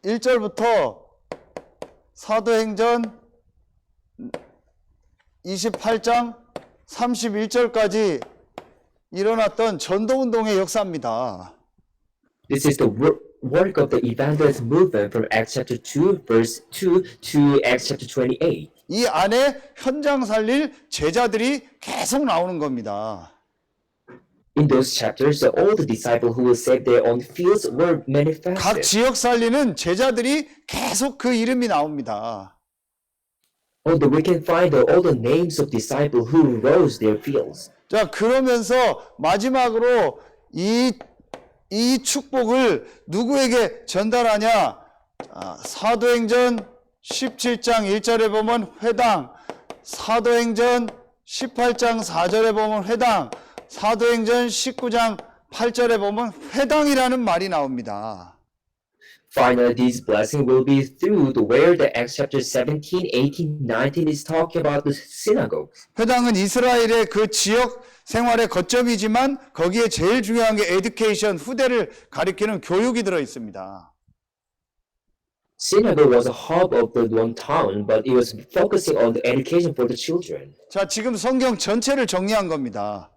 A: 1절부터 사도행전 28장 31절까지 일어났던 전도운동의 역사입니다.
B: This is the work of the evangelist movement from Acts chapter 2, verse 2 to Acts chapter 28.
A: 이 안에 현장 살릴 제자들이 계속 나오는 겁니다.
B: In those chapters, all the disciples who will save their own fields were
A: 각
B: manifested.
A: 지역 살리는 제자들이 계속 그 이름이 나옵니다.
B: Although we can find all the names of disciples who rose their fields.
A: 자, 그러면서 마지막으로 이 축복을 누구에게 전달하냐? 사도행전 17장 1절에 보면 회당, 사도행전 18장 4절에 보면 회당, 사도행전 19장 8절에 보면 회당이라는 말이 나옵니다.
B: Finally, these blessings will be through where the Acts chapter 17, 18, 19 is talking about the synagogues.
A: 회당은 이스라엘의 그 지역 생활의 거점이지만 거기에 제일 중요한 게 에듀케이션, 후대를 가리키는 교육이 들어 있습니다.
B: Synagogue was a hub of the one town, but it was focusing on the education for the children.
A: 자, 지금 성경 전체를 정리한 겁니다.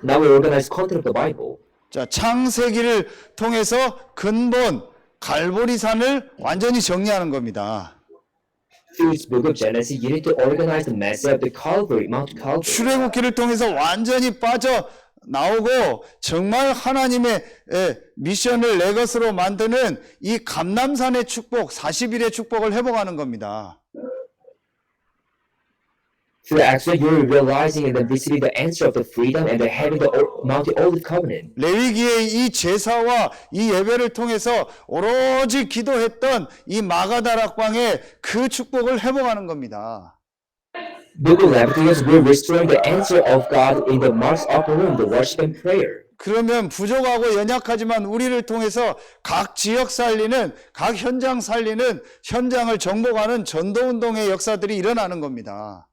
B: Now we organize content of the Bible.
A: 자, 창세기를 통해서 근본 갈보리산을 완전히 정리하는 겁니다.
B: Through this book of Genesis, you need to organize the message of the Calvary, Mount Calvary.
A: 출애굽기를 통해서 완전히 빠져 나오고 정말 하나님의 미션을 내 것으로 만드는 이 감람산의 축복, 40일의 축복을 회복하는 겁니다.
B: Through actually you're realizing and then receiving the answer of the freedom and then having the Mount Olive covenant.
A: 레위기의 이 제사와 이 예배를 통해서 오로지 기도했던 이 마가다락방의 그 축복을 회복하는 겁니다.
B: Book of Leviticus will restoring the answer of God in the Mark's upper room, the worship and prayer.
A: 그러면 부족하고 연약하지만 우리를 통해서 각 지역 살리는, 각 현장 살리는, 현장을 정복하는 전도운동의 역사들이 일어나는 겁니다.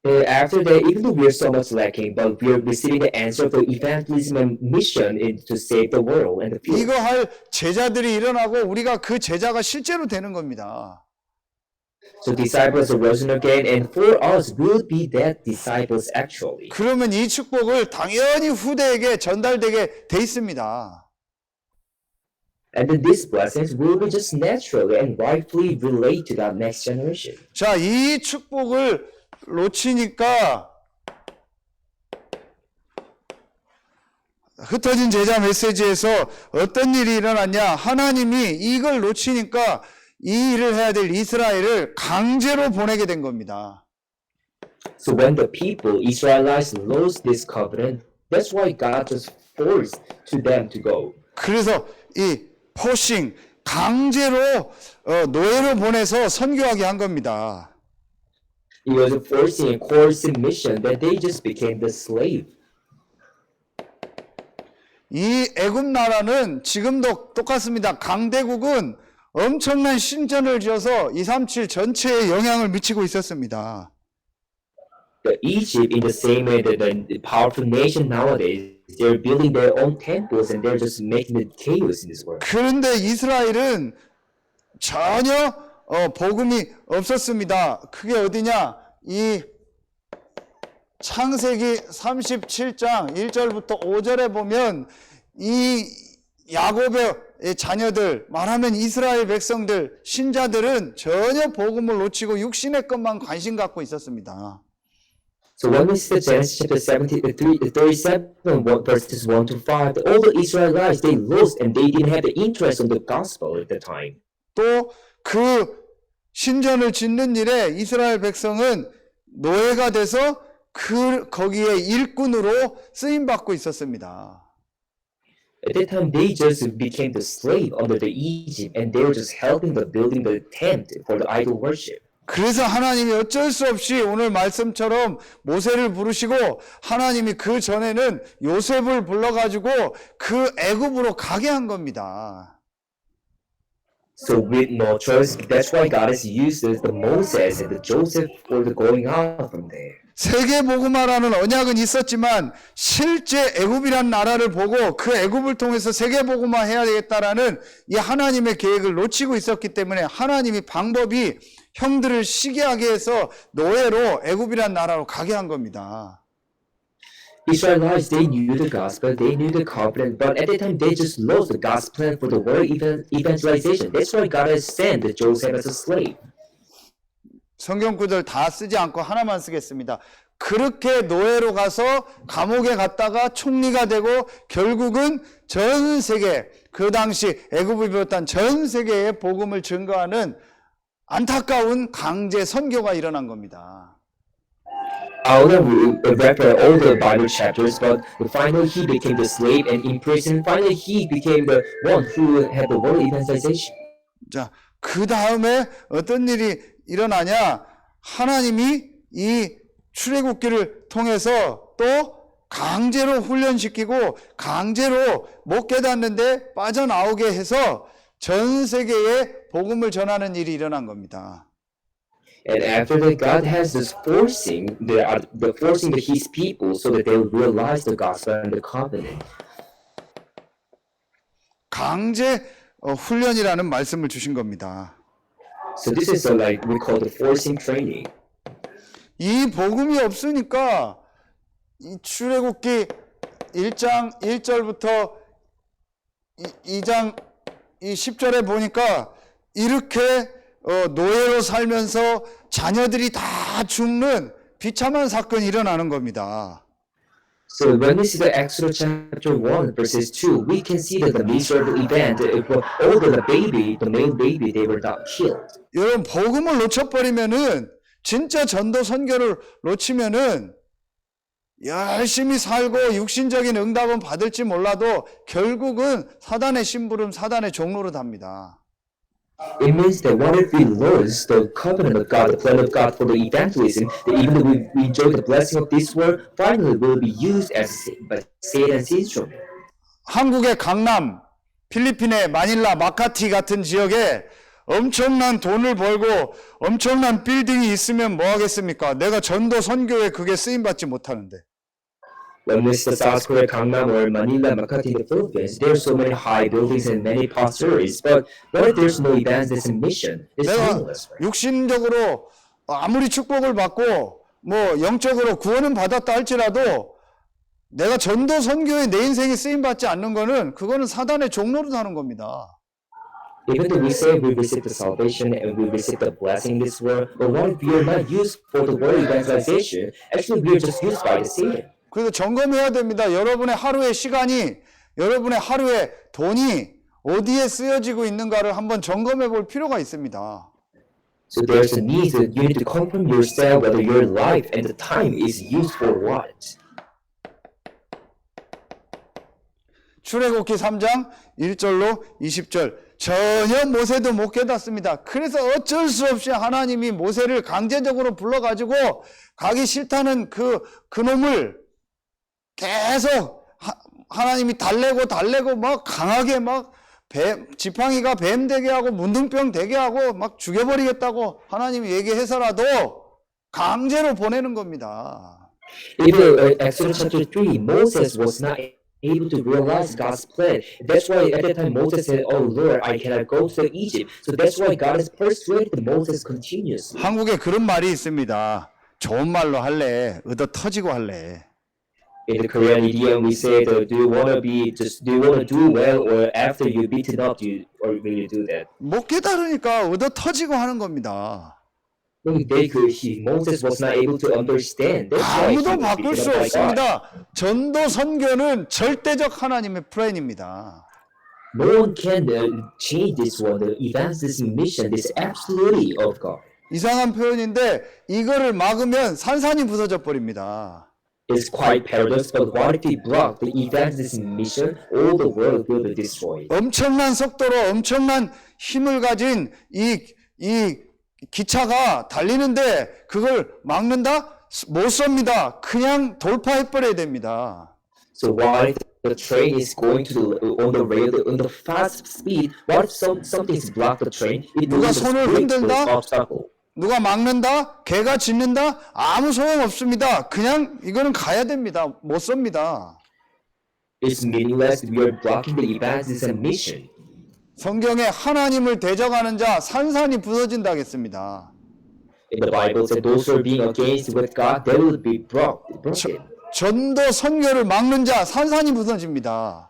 B: After that, even though we are so much lacking, but we are receiving the answer of the evangelism and mission to save the world and the people.
A: 이거 할 제자들이 일어나고 우리가 그 제자가 실제로 되는 겁니다.
B: So disciples are risen again, and for us, will be that disciples actually.
A: 그러면 이 축복을 당연히 후대에게 전달되게 돼 있습니다.
B: And then these blessings will be just naturally and rightfully relate to that next generation.
A: 자, 이 축복을 놓치니까 흩어진 제자 메시지에서 어떤 일이 일어났냐? 하나님이 이걸 놓치니까 이 일을 해야 될 이스라엘을 강제로 보내게 된 겁니다.
B: So when the people, Israelites, lost this covenant, that's why God just forced to them to go.
A: 그래서 이 포싱, 강제로 노예로 보내서 선교하게 한 겁니다.
B: It was a forcing and coercive mission that they just became the slave.
A: 이 애굽 나라는 지금도 똑같습니다. 강대국은 엄청난 신전을 지어서 237 전체에 영향을 미치고 있었습니다.
B: The Egypt, in the same way that the powerful nation nowadays, They're building their own temples and they're just making the chaos in this world.
A: 그런데 이스라엘은 전혀 복음이 없었습니다. 그게 어디냐? 이 창세기 37장 1절부터 5절에 보면 이 야곱의 자녀들, 말하면 이스라엘 백성들, 신자들은 전혀 복음을 놓치고 육신의 것만 관심 갖고 있었습니다.
B: So when we see Genesis chapter 37, verses 1 to 5, all the Israelites, they lost and they didn't have the interest on the gospel at the time.
A: 또 그 신전을 짓는 일에 이스라엘 백성은 노예가 돼서 거기에 일꾼으로 쓰임 받고 있었습니다.
B: At that time, they just became the slave under the Egypt, and they were just helping the building the tent for the idol worship.
A: 그래서 하나님이 어쩔 수 없이 오늘 말씀처럼 모세를 부르시고 하나님이 그 전에는 요셉을 불러가지고 그 애굽으로 가게 한 겁니다.
B: So with no choice, that's why God has used the Moses and the Joseph for the going out from there.
A: 세계 복음화라는 언약은 있었지만 실제 애굽이란 나라를 보고 그 애굽을 통해서 세계 복음화 해야 되겠다라는 이 하나님의 계획을 놓치고 있었기 때문에 하나님이 방법이 형들을 시기하게 해서 노예로 애굽이란 나라로 가게 한 겁니다.
B: Israelites, they knew the gospel, they knew the covenant, but at that time they just lost the God's plan for the world evangelization. That's why God has sent Joseph as a slave.
A: 성경 구절 다 쓰지 않고 하나만 쓰겠습니다. 그렇게 노예로 가서 감옥에 갔다가 총리가 되고 결국은 전 세계, 그 당시 애굽을 비롯한 전 세계에 복음을 증거하는 안타까운 강제 선교가 일어난 겁니다.
B: I want to refer all the Bible chapters, but finally he became the slave and in prison. Finally he became the one who had the world evangelization.
A: 자, 그 다음에 어떤 일이 일어나냐? 하나님이 이 출애굽기를 통해서 또 강제로 훈련시키고 강제로 못 깨닫는데 빠져나오게 해서 전 세계에 복음을 전하는 일이 일어난 겁니다.
B: And after that, God has this forcing His people so that they will realize the gospel and the covenant.
A: 강제 훈련이라는 말씀을 주신 겁니다.
B: So this is like we call the forcing training.
A: 이 복음이 없으니까 이 출애굽기 1장 1절부터 2장 10절에 보니까 이렇게 노예로 살면서 자녀들이 다 죽는 비참한 사건이 일어나는 겁니다.
B: So when we see the Exodus chapter 1 verses 2, we can see that the miserable event, all the male baby, they were not killed.
A: 여러분 복음을 놓쳐버리면은 진짜 전도 선교를 놓치면은 열심히 살고 육신적인 응답은 받을지 몰라도 결국은 사단의 심부름, 사단의 종로로 답니다.
B: It means that what if we lose the covenant of God, the plan of God for the evangelism, that even though we enjoy the blessing of this world, finally will be used as Satan's instrument.
A: 한국의 강남, 필리핀의 마닐라, 마카티 같은 지역에 엄청난 돈을 벌고 엄청난 빌딩이 있으면 뭐 하겠습니까? 내가 전도 선교에 그게 쓰임받지 못하는데.
B: When we see South Korea, Gangnam, or Manila, Makati in the Philippines, there are so many high buildings and many pastors. But what if there's no evangelism mission? It's
A: 내가
B: meaningless, right?
A: 육신적으로 아무리 축복을 받고 뭐 영적으로 구원은 받았다 할지라도 내가 전도 선교에 내 인생이 쓰임받지 않는 거는 그거는 사단의 종로로 사는 겁니다.
B: Even though we say we receive the salvation and we receive the blessing in this world, but what if we are not used for the world evangelization? Actually, we are just used by the Satan.
A: 그래서 점검해야 됩니다. 여러분의 하루의 시간이, 여러분의 하루의 돈이 어디에 쓰여지고 있는가를 한번 점검해 볼 필요가 있습니다.
B: So there's a need that you need to confirm yourself whether your life and the time is used for what.
A: 출애굽기 3장 1절로 20절 전혀 모세도 못 깨닫습니다. 그래서 어쩔 수 없이 하나님이 모세를 강제적으로 불러가지고 가기 싫다는 그놈을 계속 하나님이 달래고 막 강하게 막 지팡이가 뱀 되게 하고 문둥병 되게 하고 막 죽여버리겠다고 하나님이 얘기해서라도 강제로 보내는 겁니다.
B: Even Exodus chapter 3, Moses was not able to realize God's plan. That's why at that time Moses said, "Oh Lord, I cannot go to Egypt." So that's why God has persuaded Moses continuously.
A: 한국에 그런 말이 있습니다. 좋은 말로 할래, 얻어 터지고 할래.
B: In the Korean idiom, we say, "Do you want to do well, or after you beaten up, or will you do that?"
A: 못 깨달으니까 얻어 터지고 하는 겁니다.
B: Moses was not able to understand. That's why he
A: 아무도
B: was
A: 바꿀
B: beaten
A: 수
B: up by God.
A: 없습니다. 전도 선교는 절대적 하나님의 플랜입니다.
B: No one can change this one. The evangelism mission is absolutely of God.
A: 이상한 표현인데 이거를 막으면 산산이 부서져 버립니다.
B: It's quite paradoxical, but what if we block the evangelism mission? All the world will be destroyed.
A: 엄청난 속도로 엄청난 힘을 가진 이 기차가 달리는데 그걸 막는다? 못 섭니다. 그냥 돌파해 버려야 됩니다.
B: So what if the train is going on the rail on the fast speed? What if something's blocked the train? It will
A: 누가
B: just
A: 손을
B: break the
A: 흔든다?
B: obstacle.
A: 누가 막는다? 개가 짖는다? 아무 소용 없습니다. 그냥 이거는 가야 됩니다. 못 섭니다.
B: It's meaningless. We are blocking the evangelism mission.
A: 성경에 하나님을 대적하는 자 산산이 부서진다 했습니다.
B: In the Bible, said those who are being against with God, they will be broken.
A: 전도 선교를 막는 자 산산이 부서집니다.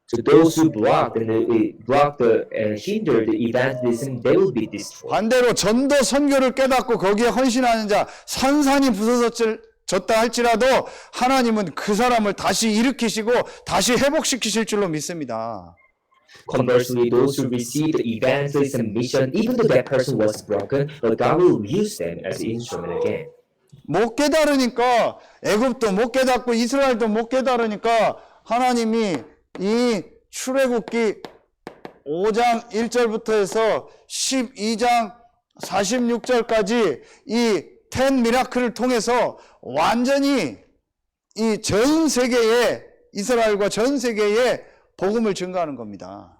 B: So those who block and hinder the evangelism, they will be destroyed.
A: 반대로 전도 선교를 깨닫고 거기에 헌신하는 자 산산이 부서졌다 할지라도 하나님은 그 사람을 다시 일으키시고 다시 회복시키실 줄로 믿습니다.
B: Conversely, those who receive the evangelism mission, even though that person was broken, but God will use them as an instrument again.
A: 못 깨달으니까 애굽도 못 깨닫고 이스라엘도 못 깨달으니까 하나님이 이 출애굽기 5장 1절부터 해서 12장 46절까지 이 10 미라클을 통해서 완전히 이 전 세계에 이스라엘과 전 세계에 복음을 증거하는 겁니다.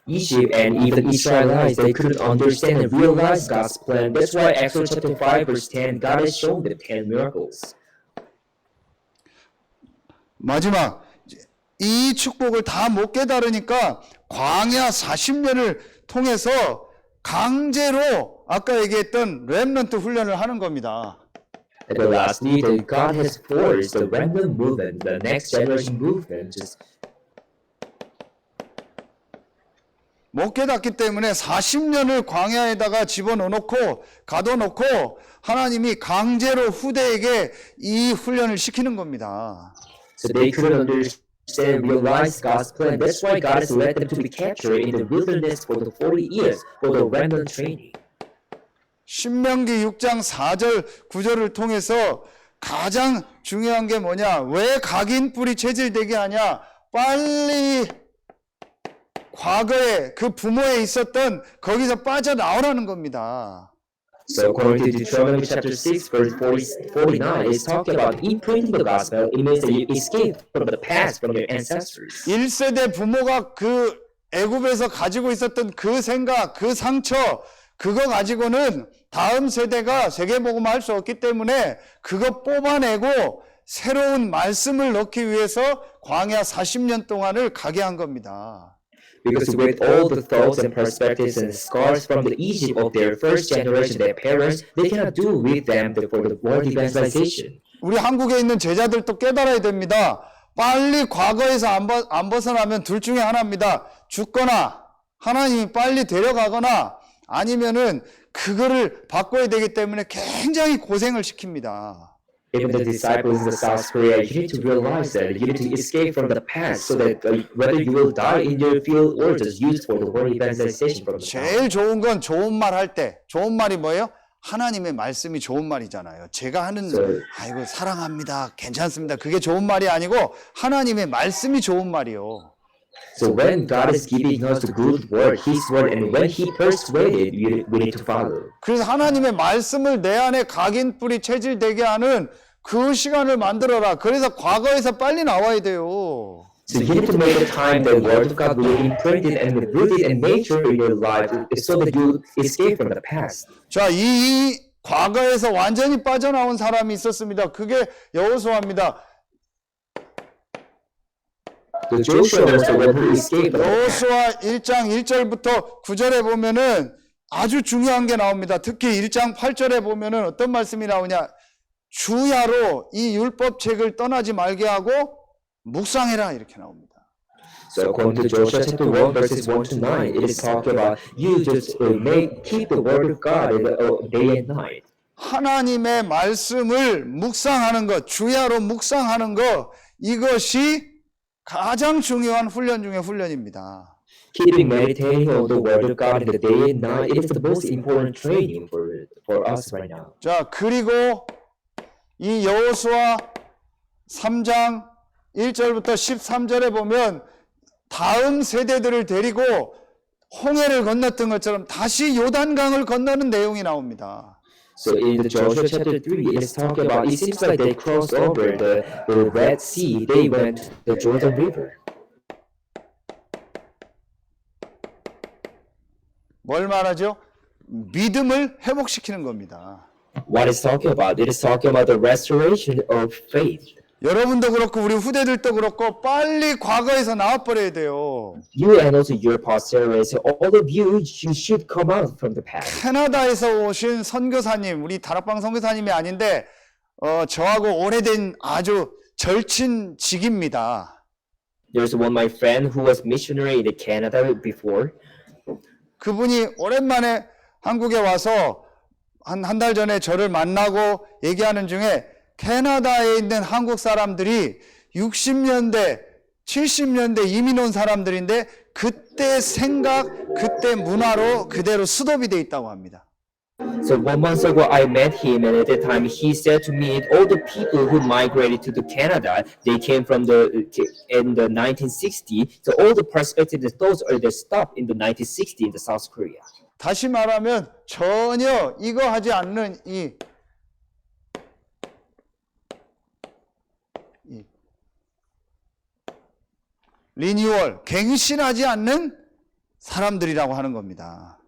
B: Egypt and even Israelites, they couldn't understand and realize God's plan. That's why Exodus chapter 5 verse 10, God has shown them 10 miracles.
A: 마지막 이 축복을 다 못 깨달으니까 광야 40년을 통해서 강제로 아까 얘기했던 렘넌트 훈련을 하는 겁니다.
B: And then lastly, that God has forced the remnant movement, the next generation movement, just
A: 못 깨닫기 때문에 40년을 광야에다가 집어넣어놓고 가둬놓고 하나님이 강제로 후대에게 이 훈련을 시키는 겁니다.
B: so they couldn't understand and realize God's plan. That's why God has led them to be captured in the wilderness for the 40 years for the remnant training.
A: 신명기 6장 4절 9절을 통해서 가장 중요한 게 뭐냐? 왜 각인 뿔이 체질되게 하냐? 빨리 과거에 그 부모에 있었던 거기서 빠져나오라는 겁니다.
B: So according to Deuteronomy chapter 6 verse 49, it's talking about imprinting the gospel. It means that you escape from the past, from your ancestors.
A: 1세대 부모가 그 애굽에서 가지고 있었던 그 생각, 그 상처, 그거 가지고는 다음 세대가 세계복음을 할 수 없기 때문에 그거 뽑아내고 새로운 말씀을 넣기 위해서 광야 40년 동안을 가게 한 겁니다.
B: Because with all the thoughts and perspectives and scars from the Egypt of their first generation, their parents, they cannot do with them for the world evangelization.
A: 우리 한국에 있는 제자들도 깨달아야 됩니다. 빨리 과거에서 안 벗어나면 둘 중에 하나입니다. 죽거나 하나님이 빨리 데려가거나 아니면은 그거를 바꿔야 되기 때문에 굉장히 고생을 시킵니다.
B: Even the disciples in the South Korea, you need to realize that you need to escape from the past so that whether you will die in your field or just use for the world evangelization from the past.
A: 제일 좋은 건 좋은 말 할 때 좋은 말이 뭐예요? 하나님의 말씀이 좋은 말이잖아요. 제가 하는 아이고 사랑합니다. 괜찮습니다. 그게 좋은 말이 아니고 하나님의 말씀이 좋은 말이요.
B: So when God is giving us the good word, His word, and when He persuaded, we need to follow.
A: 그래서 하나님의 말씀을 내 안에 각인 뿌리 체질되게 하는 그 시간을 만들어라. 그래서 과거에서 빨리 나와야 돼요.
B: So you need to make a time that the word of God will be imprinted and rooted in nature in your life so that you escape from the past.
A: 자, 이 과거에서 완전히 빠져나온 사람이 있었습니다. 그게 여호수아입니다.
B: The Joshua was the one who escaped.
A: 여호수아 1장 1절부터 9절에 보면은 아주 중요한 게 나옵니다. 특히 1장 8절에 보면은 어떤 말씀이 나오냐? 주야로 이 율법책을 떠나지 말게 하고 묵상해라 이렇게 나옵니다.
B: So according to Joshua chapter 1 verses 1 to 9, it is talking about you just keep the word of God day and night.
A: 하나님의 말씀을 묵상하는 것, 주야로 묵상하는 것, 이것이 가장 중요한 훈련 중의 훈련입니다.
B: Keeping meditating on the word of God in the day and night, it is the most important training for us right now.
A: 자, 그리고 이 여호수아 3장 1절부터 13절에 보면 다음 세대들을 데리고 홍해를 건넜던 것처럼 다시 요단강을 건너는 내용이 나옵니다.
B: So in the Joshua chapter 3, it is talking about, it seems like they crossed over the Red Sea, they went the Jordan River.
A: 뭘 말하죠? 믿음을 회복시키는 겁니다.
B: What is talking about? It is talking about the restoration of faith.
A: 여러분도 그렇고 우리 후대들도 그렇고 빨리 과거에서 나와버려야 돼요.
B: You and also your posterity, all of you, you should come out from the past.
A: 캐나다에서 오신 선교사님, 우리 다락방 선교사님이 아닌데 저하고 오래된 아주 절친직입니다.
B: There's one my friend who was missionary in Canada before.
A: 그분이 오랜만에 한국에 와서 한 달 전에 저를 만나고 얘기하는 중에 캐나다에 있는 한국 사람들이 60년대, 70년대 이민 온 사람들인데 그때 생각, 그때 문화로 그대로 스톱이 돼 있다고 합니다.
B: So 1 month ago, I met him, and at that time, he said to me, all the people who migrated to the Canada, they came from in the 1960s. So all the perspectives, those are the stop in the 1960s in the South Korea.
A: 다시 말하면 전혀 이거 하지 않는 이 리뉴얼, 갱신하지 않는 사람들이라고 하는 겁니다.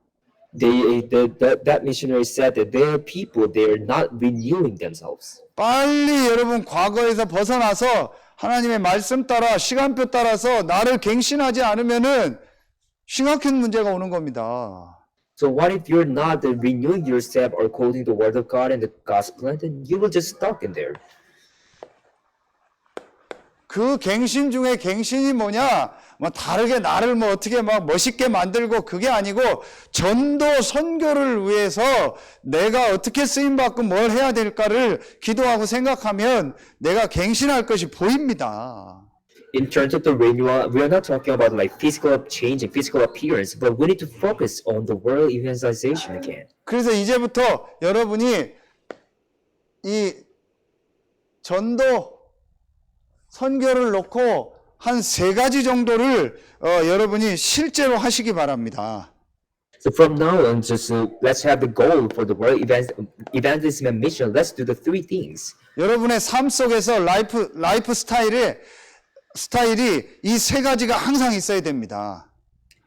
B: That missionary said that their people, they are not renewing themselves.
A: 빨리 여러분 과거에서 벗어나서 하나님의 말씀 따라 시간표 따라서 나를 갱신하지 않으면은 심각한 문제가 오는 겁니다.
B: So what if you're not renewing yourself or quoting the word of God and the gospel, then you will just stuck in there.
A: 그 갱신 중에 갱신이 뭐냐? 뭐 다르게 나를 뭐 어떻게 막 멋있게 만들고 그게 아니고 전도 선교를 위해서 내가 어떻게 쓰임 받고 뭘 해야 될까를 기도하고 생각하면 내가 갱신할 것이 보입니다.
B: In terms of the renewal, we are not talking about like physical change and physical appearance, but we need to focus on the world evangelization again.
A: 그래서 이제부터 여러분이 이 전도 선교를 놓고 한 3가지 정도를 여러분이 실제로 하시기 바랍니다.
B: So from now on, just let's have the goal for the world evangelism and mission. Let's do the 3 things.
A: 여러분의 삶 속에서 라이프 스타일이 이 3가지가 항상 있어야 됩니다.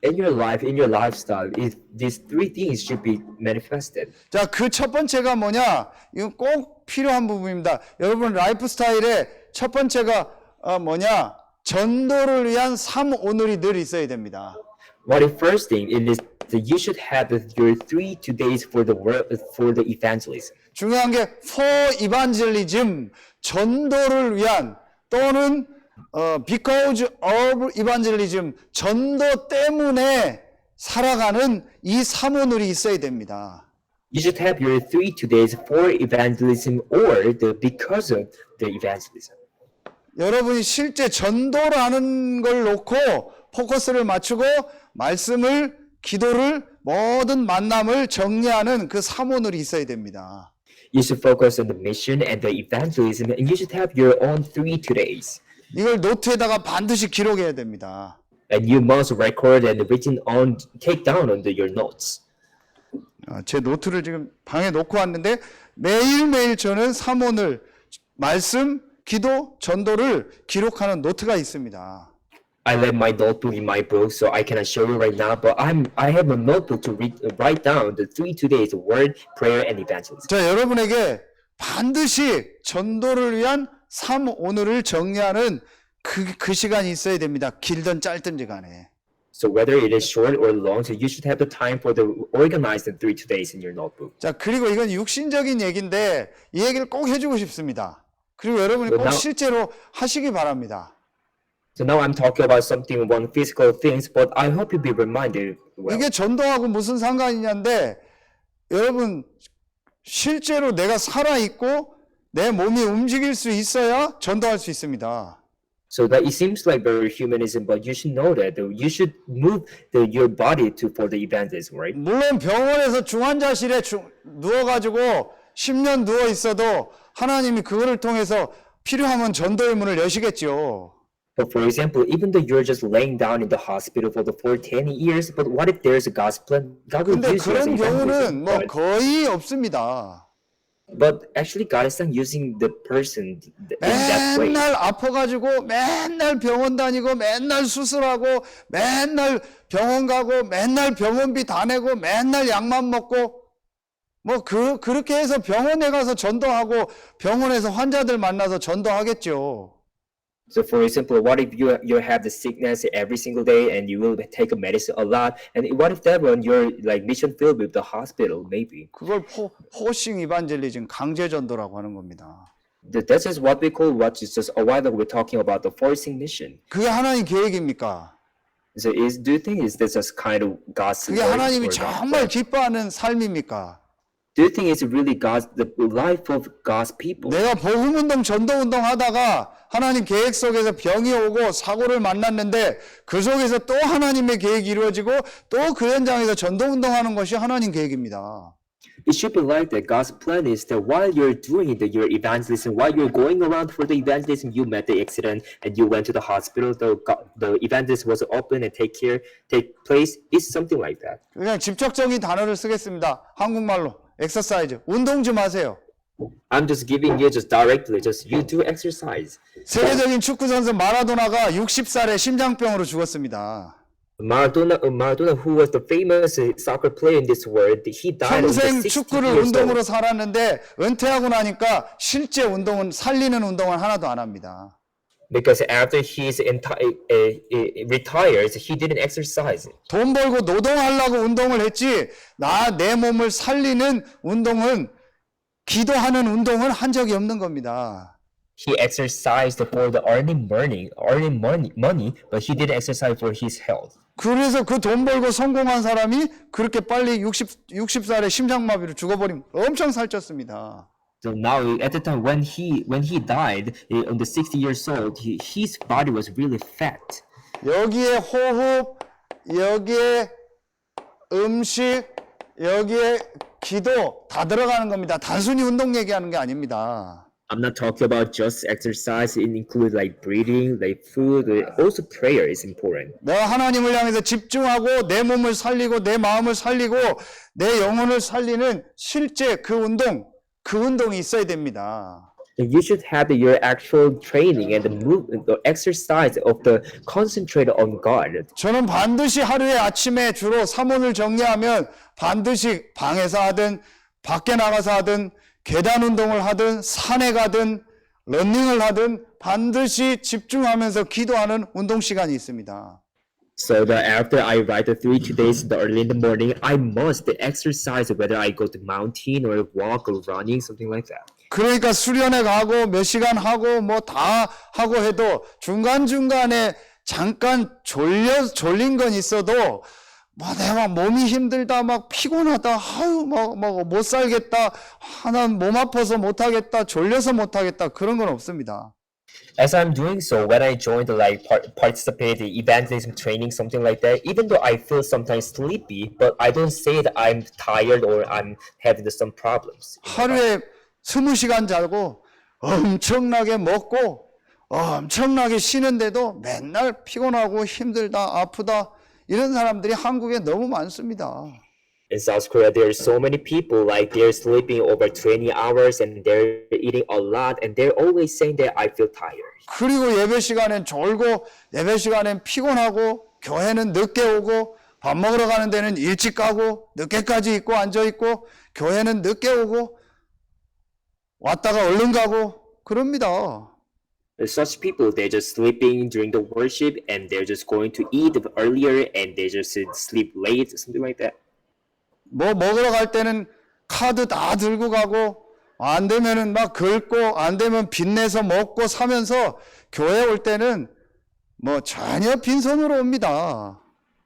B: In your life, in your lifestyle, these 3 things should be manifested.
A: 자, 그 첫 번째가 뭐냐? 이건 꼭 필요한 부분입니다. 여러분 라이프 스타일의 첫 번째가 뭐냐? 전도를 위한 삶 오늘이 늘 있어야 됩니다.
B: What the first thing is that you should have your 3 days for the evangelism.
A: 중요한 게 for evangelism, 전도를 위한 또는 because of evangelism, 전도 때문에 살아가는 이 사모늘이 있어야 됩니다.
B: You should have your 3 days for evangelism or because of the evangelism.
A: 여러분이 실제 전도라는 걸 놓고 포커스를 맞추고 말씀을, 기도를, 모든 만남을 정리하는 그 사모늘이 있어야 됩니다.
B: You should focus on the mission and the evangelism, and you should have your own 3 days.
A: 이걸 노트에다가 반드시 기록해야 됩니다.
B: And you must record and take down on your notes.
A: 제 노트를 지금 방에 놓고 왔는데 매일매일 저는 사모늘, 말씀, 기도, 전도를 기록하는 노트가 있습니다.
B: I left my notebook in my book, so I cannot show you right now. But I have a notebook to write down the 3 days of word, prayer, and evangelism.
A: 자, 여러분에게 반드시 전도를 위한 삶 오늘을 정리하는 그 시간이 있어야 됩니다. 길든 짧든지 간에.
B: So whether it is short or long, so you should have the time for the organize the 3 days in your notebook.
A: 자, 그리고 이건 육신적인 얘기인데 이 얘기를 꼭 해주고 싶습니다. 그리고 여러분이 꼭 실제로 하시기 바랍니다.
B: So now I'm talking about something, one physical things, but I hope you be reminded well.
A: 이게 전도하고 무슨 상관이냐인데 여러분 실제로 내가 살아있고 내 몸이 움직일 수 있어야 전도할 수 있습니다.
B: So that it seems like very humanism, but you should know that you should move your body for the evangelism, right?
A: 물론 병원에서 중환자실에 누워가지고 10년 누워 있어도 하나님이 그거를 통해서 필요하면 전도의 문을 여시겠죠.
B: But for example, even though you're just laying down in the hospital for 10 years, but what if there's a God's plan? God will
A: 근데
B: use you as
A: 그런
B: an
A: 경우는
B: evangelist.
A: 뭐 거의 없습니다.
B: But actually, God is not using the person in that way.
A: 맨날 아파가지고 맨날 병원 다니고 맨날 수술하고 맨날 병원 가고 맨날 병원비 다 내고 맨날 약만 먹고 뭐 그렇게 해서 병원에 가서 전도하고 병원에서 환자들 만나서 전도하겠죠.
B: So, for example, what if you have the sickness every single day and you will take a medicine a lot? And what if that one you're like mission filled with the hospital, maybe?
A: 그걸 포싱 이반젤리즘 강제 전도라고 하는 겁니다.
B: That's just what we call what is just a while ago we're talking about the forcing mission.
A: 그게 하나님 계획입니까?
B: So, do you think is this just kind of God's
A: 그게
B: work
A: 하나님이
B: or not?
A: 정말 기뻐하는 삶입니까?
B: Do you think it's really the life of God's people?
A: 내가 복음운동 전도운동 하다가 하나님 계획 속에서 병이 오고 사고를 만났는데 그 속에서 또 하나님의 계획이 이루어지고 또 그 현장에서 전도운동하는 것이 하나님 계획입니다.
B: It should be like that. God's plan is that while you're doing your evangelism, while you're going around for the evangelism, you met the accident and you went to the hospital. The evangelism was open and take place. It's something like that.
A: 그냥 직접적인 단어를 쓰겠습니다. 한국말로 엑서사이즈 운동 좀 하세요.
B: I'm just giving you just directly, just you do exercise.
A: 세계적인 축구 선수 마라도나가 60살에 심장병으로 죽었습니다.
B: Maradona, who was the famous soccer player in this world, he died at
A: 평생
B: 60
A: 축구를
B: years
A: 운동으로
B: old.
A: 살았는데 은퇴하고 나니까 실제 운동은 살리는 운동은 하나도 안 합니다.
B: Because after he's retired, he didn't exercise.
A: 돈 벌고 노동하려고 운동을 했지 내 몸을 살리는 운동은 기도하는 운동은 한 적이 없는 겁니다.
B: He exercised for the earning money, but he didn't exercise for his health.
A: 그래서 그 돈 벌고 성공한 사람이 그렇게 빨리 60살에 심장마비로 죽어버리면 엄청 살쪘습니다.
B: So now, at the time when he died, on the 60 years old, his body was really fat.
A: 여기에 호흡, 여기에 음식, 여기에 기도 다 들어가는 겁니다. 단순히 운동 얘기하는 게 아닙니다.
B: I'm not talking about just exercise. It includes like breathing, like food. Also, prayer is important.
A: 내가 하나님을 향해서 집중하고 내 몸을 살리고 내 마음을 살리고 내 영혼을 살리는 실제 그 운동이 있어야 됩니다.
B: You should have your actual training and the exercise of the concentrate on God.
A: 저는 반드시 하루에 아침에 주로 사문을 정리하면 반드시 방에서 하든 밖에 나가서 하든 계단 운동을 하든 산에 가든 러닝을 하든 반드시 집중하면서 기도하는 운동 시간이 있습니다.
B: So that after I write the 3 days early in the morning, I must exercise whether I go to mountain or walk or running, something like that.
A: 그러니까 수련회 가고 몇 시간 하고 뭐 다 하고 해도 중간중간에 잠깐 졸린 건 있어도 뭐 내가 몸이 힘들다 막 피곤하다 아유 못 살겠다 난 몸 아파서 못 하겠다 졸려서 못 하겠다 그런 건 없습니다.
B: As I'm doing so, when I join the participate in evangelism training, something like that, even though I feel sometimes sleepy, but I don't say that I'm tired or I'm having some problems.
A: 하루에 20시간 자고 엄청나게 먹고 엄청나게 쉬는데도 맨날 피곤하고 힘들다 아프다 이런 사람들이 한국에 너무 많습니다.
B: In South Korea, there are so many people like they're sleeping over 20 hours and they're eating a lot and they're always saying that I feel tired.
A: 그리고 예배 시간엔 졸고 예배 시간엔 피곤하고 교회는 늦게 오고 밥 먹으러 가는 데는 일찍 가고 늦게까지 있고 앉아 있고 교회는 늦게 오고 왔다가 얼른 가고 그럽니다.
B: such people, they're just sleeping during the worship and they're just going to eat earlier and they just sleep late, something like that.
A: 뭐 먹으러 갈 때는 카드 다 들고 가고 안 되면은 막 긁고 안 되면 빚내서 먹고 사면서 교회 올 때는 뭐 전혀 빈손으로 옵니다.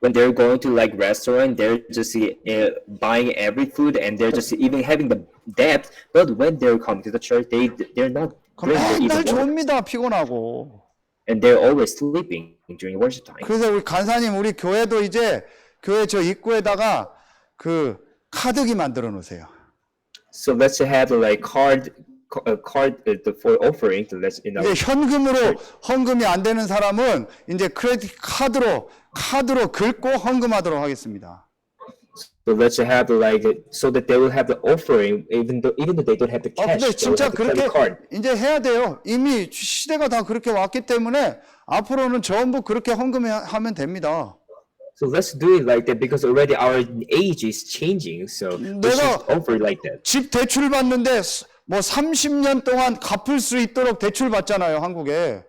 B: When they're going to like restaurant, they're just buying every food and they're just even having the debt. But when they're coming to the church, they're not bringing
A: 맨날
B: even more,
A: 좁니다. 피곤하고.
B: and they're always sleeping during worship time.
A: 그래서 우리 간사님 우리 교회도 이제 교회 저 입구에다가 그 카드기 만들어 놓으세요.
B: So let's have like card for offering. So let's in our
A: 이제 현금으로 헌금이 안 되는 사람은 이제 크레딧 카드로 긁고 헌금하도록 하겠습니다.
B: So let's have like so that they will have the offering even though they don't have the cash.
A: 근데
B: they will
A: 진짜
B: have the credit
A: 그렇게
B: card.
A: 이제 해야 돼요. 이미 시대가 다 그렇게 왔기 때문에 앞으로는 전부 그렇게 헌금하면 됩니다.
B: So let's do it like that because already our age is changing. So we
A: 내가-
B: should offer like that.
A: 집 대출 받는데 뭐 30년 동안 갚을 수 있도록 대출 받잖아요, 한국에.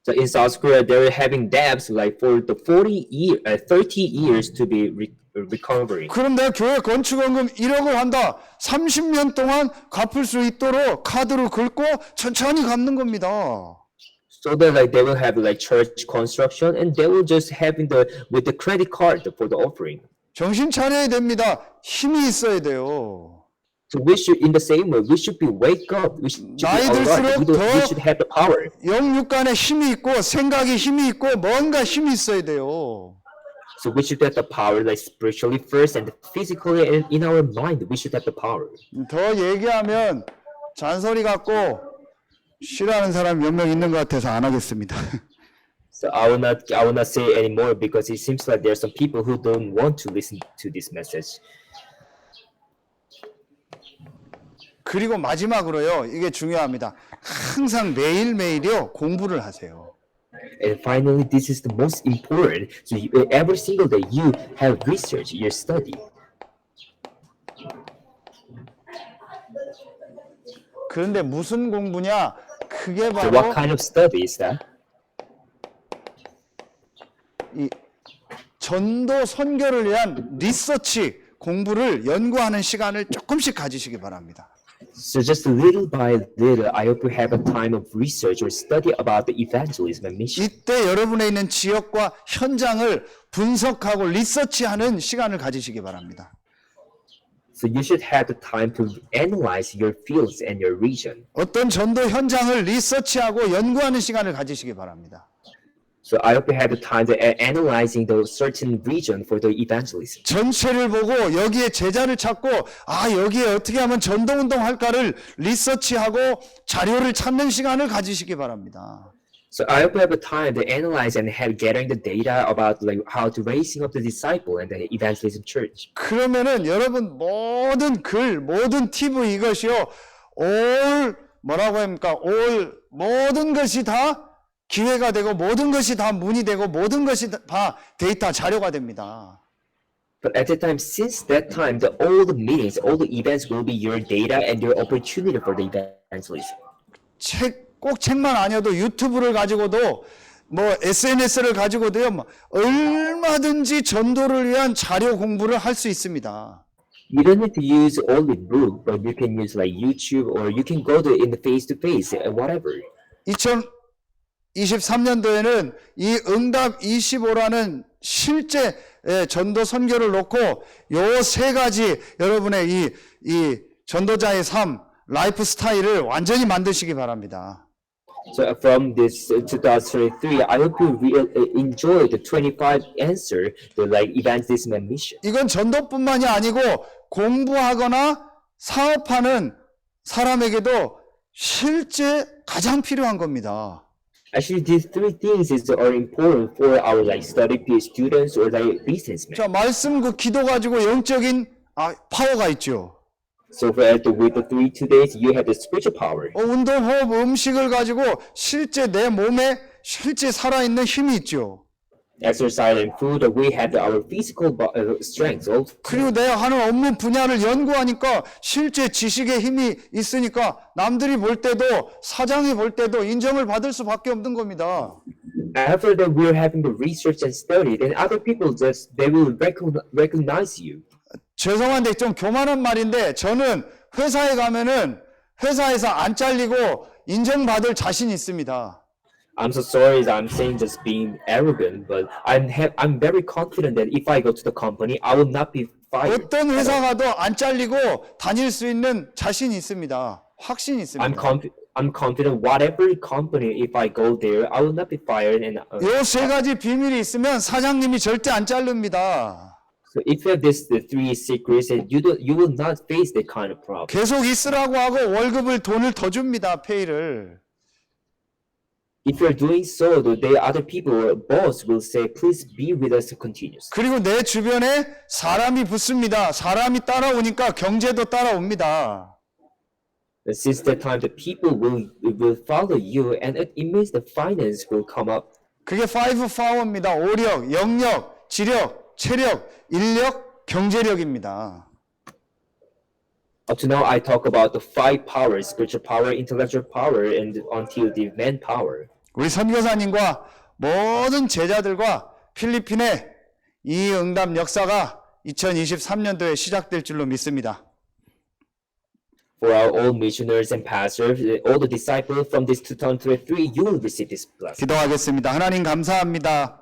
B: So in South Korea, they're having debts like for the 30 years to be recovering.
A: 그럼 내가 교회 건축원금 1억을 한다. 30년 동안 갚을 수 있도록 카드로 긁고 천천히 갚는 겁니다.
B: So that like they will have like church construction and they will just having with the credit card for the offering.
A: 정신 차려야 됩니다. 힘이 있어야 돼요.
B: So we should, in the same way, we should be wake up. We should be
A: 나이
B: alert.
A: 들수록
B: We
A: 더-
B: should have the power.
A: 영육간에 힘이 있고 생각에 힘이 있고 뭔가 힘이 있어야 돼요.
B: So we should have the power, like spiritually first, and physically, and in our mind, we should have the power.
A: 더 얘기하면 잔소리 같고 싫어하는 사람 몇 명 있는 것 같아서 안 하겠습니다.
B: So I will not say anymore because it seems like there are some people who don't want to listen to this message.
A: 그리고 마지막으로요. 이게 중요합니다. 항상 매일매일요. 공부를 하세요.
B: And finally, this is the most important. So every single day, you have research, you study.
A: 그런데 무슨 공부냐? 그게
B: So
A: 바로
B: what kind of study is that?
A: 이 전도 선교를 위한 리서치 공부를 연구하는 시간을 조금씩 가지시기 바랍니다.
B: So just little by little, I hope you have a time of research or study about the evangelism and mission.
A: 이때 여러분에 있는 지역과 현장을 분석하고 리서치하는 시간을 가지시기 바랍니다.
B: So you should have the time to analyze your fields and your region.
A: 어떤 전도 현장을 리서치하고 연구하는 시간을 가지시기 바랍니다.
B: So I hope you have the time to analyzing the certain region for the evangelism.
A: 전체를 보고 여기에 제자를 찾고 여기에 어떻게 하면 전도운동 할까를 리서치하고 자료를 찾는 시간을 가지시기 바랍니다.
B: So I hope you have a time to analyze and have gathering the data about like how to raising up the disciple and the evangelism church.
A: 그러면은 여러분 모든 글, 모든 팁 이것이요. 올 뭐라고 합니까? 올 모든 것이 다 기회가 되고 모든 것이 다 문이 되고 모든 것이 다 데이터 자료가 됩니다.
B: But at the time, since that time, all the meetings, all the events will be your data and your opportunity for the evangelism.
A: 꼭 책만 아니어도 유튜브를 가지고도 뭐 SNS를 가지고도요. 얼마든지 전도를 위한 자료 공부를 할 수 있습니다.
B: You don't need to use only book, but you can use like YouTube or you can go to in the face-to-face, whatever.
A: 2023년도에는 이 응답 25라는 실제 전도 선교를 놓고 요 세 가지 여러분의 이 전도자의 삶, 라이프 스타일을 완전히 만드시기 바랍니다.
B: So from this 2023, I hope you enjoy the 25 answer, the like evangelism and mission.
A: 이건 전도뿐만이 아니고 공부하거나 사업하는 사람에게도 실제 가장 필요한 겁니다.
B: Actually, these three things are important for our like study students or like businessmen.
A: 자, 말씀 그 기도 가지고 영적인 파워가 있죠.
B: So with the 2 days, you have the spiritual power.
A: 운동, 호흡, 음식을 가지고 실제 내 몸에 실제 살아있는 힘이 있죠.
B: exercise and food, we have our physical strength. Also.
A: 그리고 내가 하는 업무 분야를 연구하니까 실제 지식의 힘이 있으니까 남들이 볼 때도 사장이 볼 때도 인정을 받을 수밖에 없는 겁니다.
B: After that, we're having the research and study, then other people they will recognize you.
A: 죄송한데 좀 교만한 말인데 저는 회사에 가면은 회사에서 안 잘리고 인정받을 자신이 있습니다.
B: I'm so sorry that I'm saying just being arrogant, but I'm very confident that if I go to the company, I will not be fired.
A: 어떤 회사 가도 안 잘리고 다닐 수 있는 자신이 있습니다. 확신이 있습니다.
B: I'm confident whatever company, if I go there, I will not be fired. And
A: 이 세 가지 비밀이 있으면 사장님이 절대 안 자릅니다.
B: so if you have the three secrets, and you will not face that kind of problem.
A: 계속 있으라고 하고 월급을 돈을 더 줍니다. 페이를.
B: If you're doing so, the other people, boss will say, please be with us continuously.
A: 그리고 내 주변에 사람이 붙습니다. 사람이 따라오니까 경제도 따라옵니다.
B: And since that time, the people will follow you, and it means the finance will come up.
A: 그게 5파워입니다. 오력, 영력, 지력, 체력, 인력, 경제력입니다.
B: Up to now, I talk about the 5 powers: spiritual power, intellectual power, and until the manpower.
A: 우리 선교사님과 모든 제자들과 필리핀의 이 응답 역사가 2023년도에 시작될 줄로 믿습니다.
B: For our all missioners and pastors, all the disciples from this 2023, you will receive this blessing.
A: 기도하겠습니다. 하나님 감사합니다.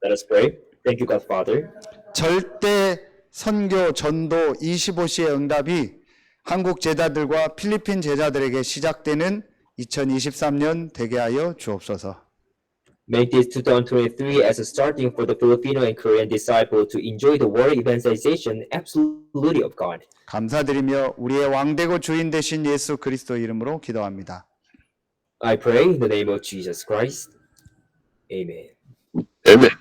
B: Let us pray. Thank you, God Father.
A: 절대 선교 전도 25시의 응답이 한국 제자들과 필리핀 제자들에게 시작되는 2023년 되게 하여 주옵소서.
B: Make this 2023 as a starting for the Filipino and Korean disciple to enjoy the world evangelization absolutely of God.
A: 감사드리며 우리의 왕되고 주인 되신 예수 그리스도 이름으로 기도합니다.
B: I pray in the name of Jesus Christ. Amen.
C: Amen.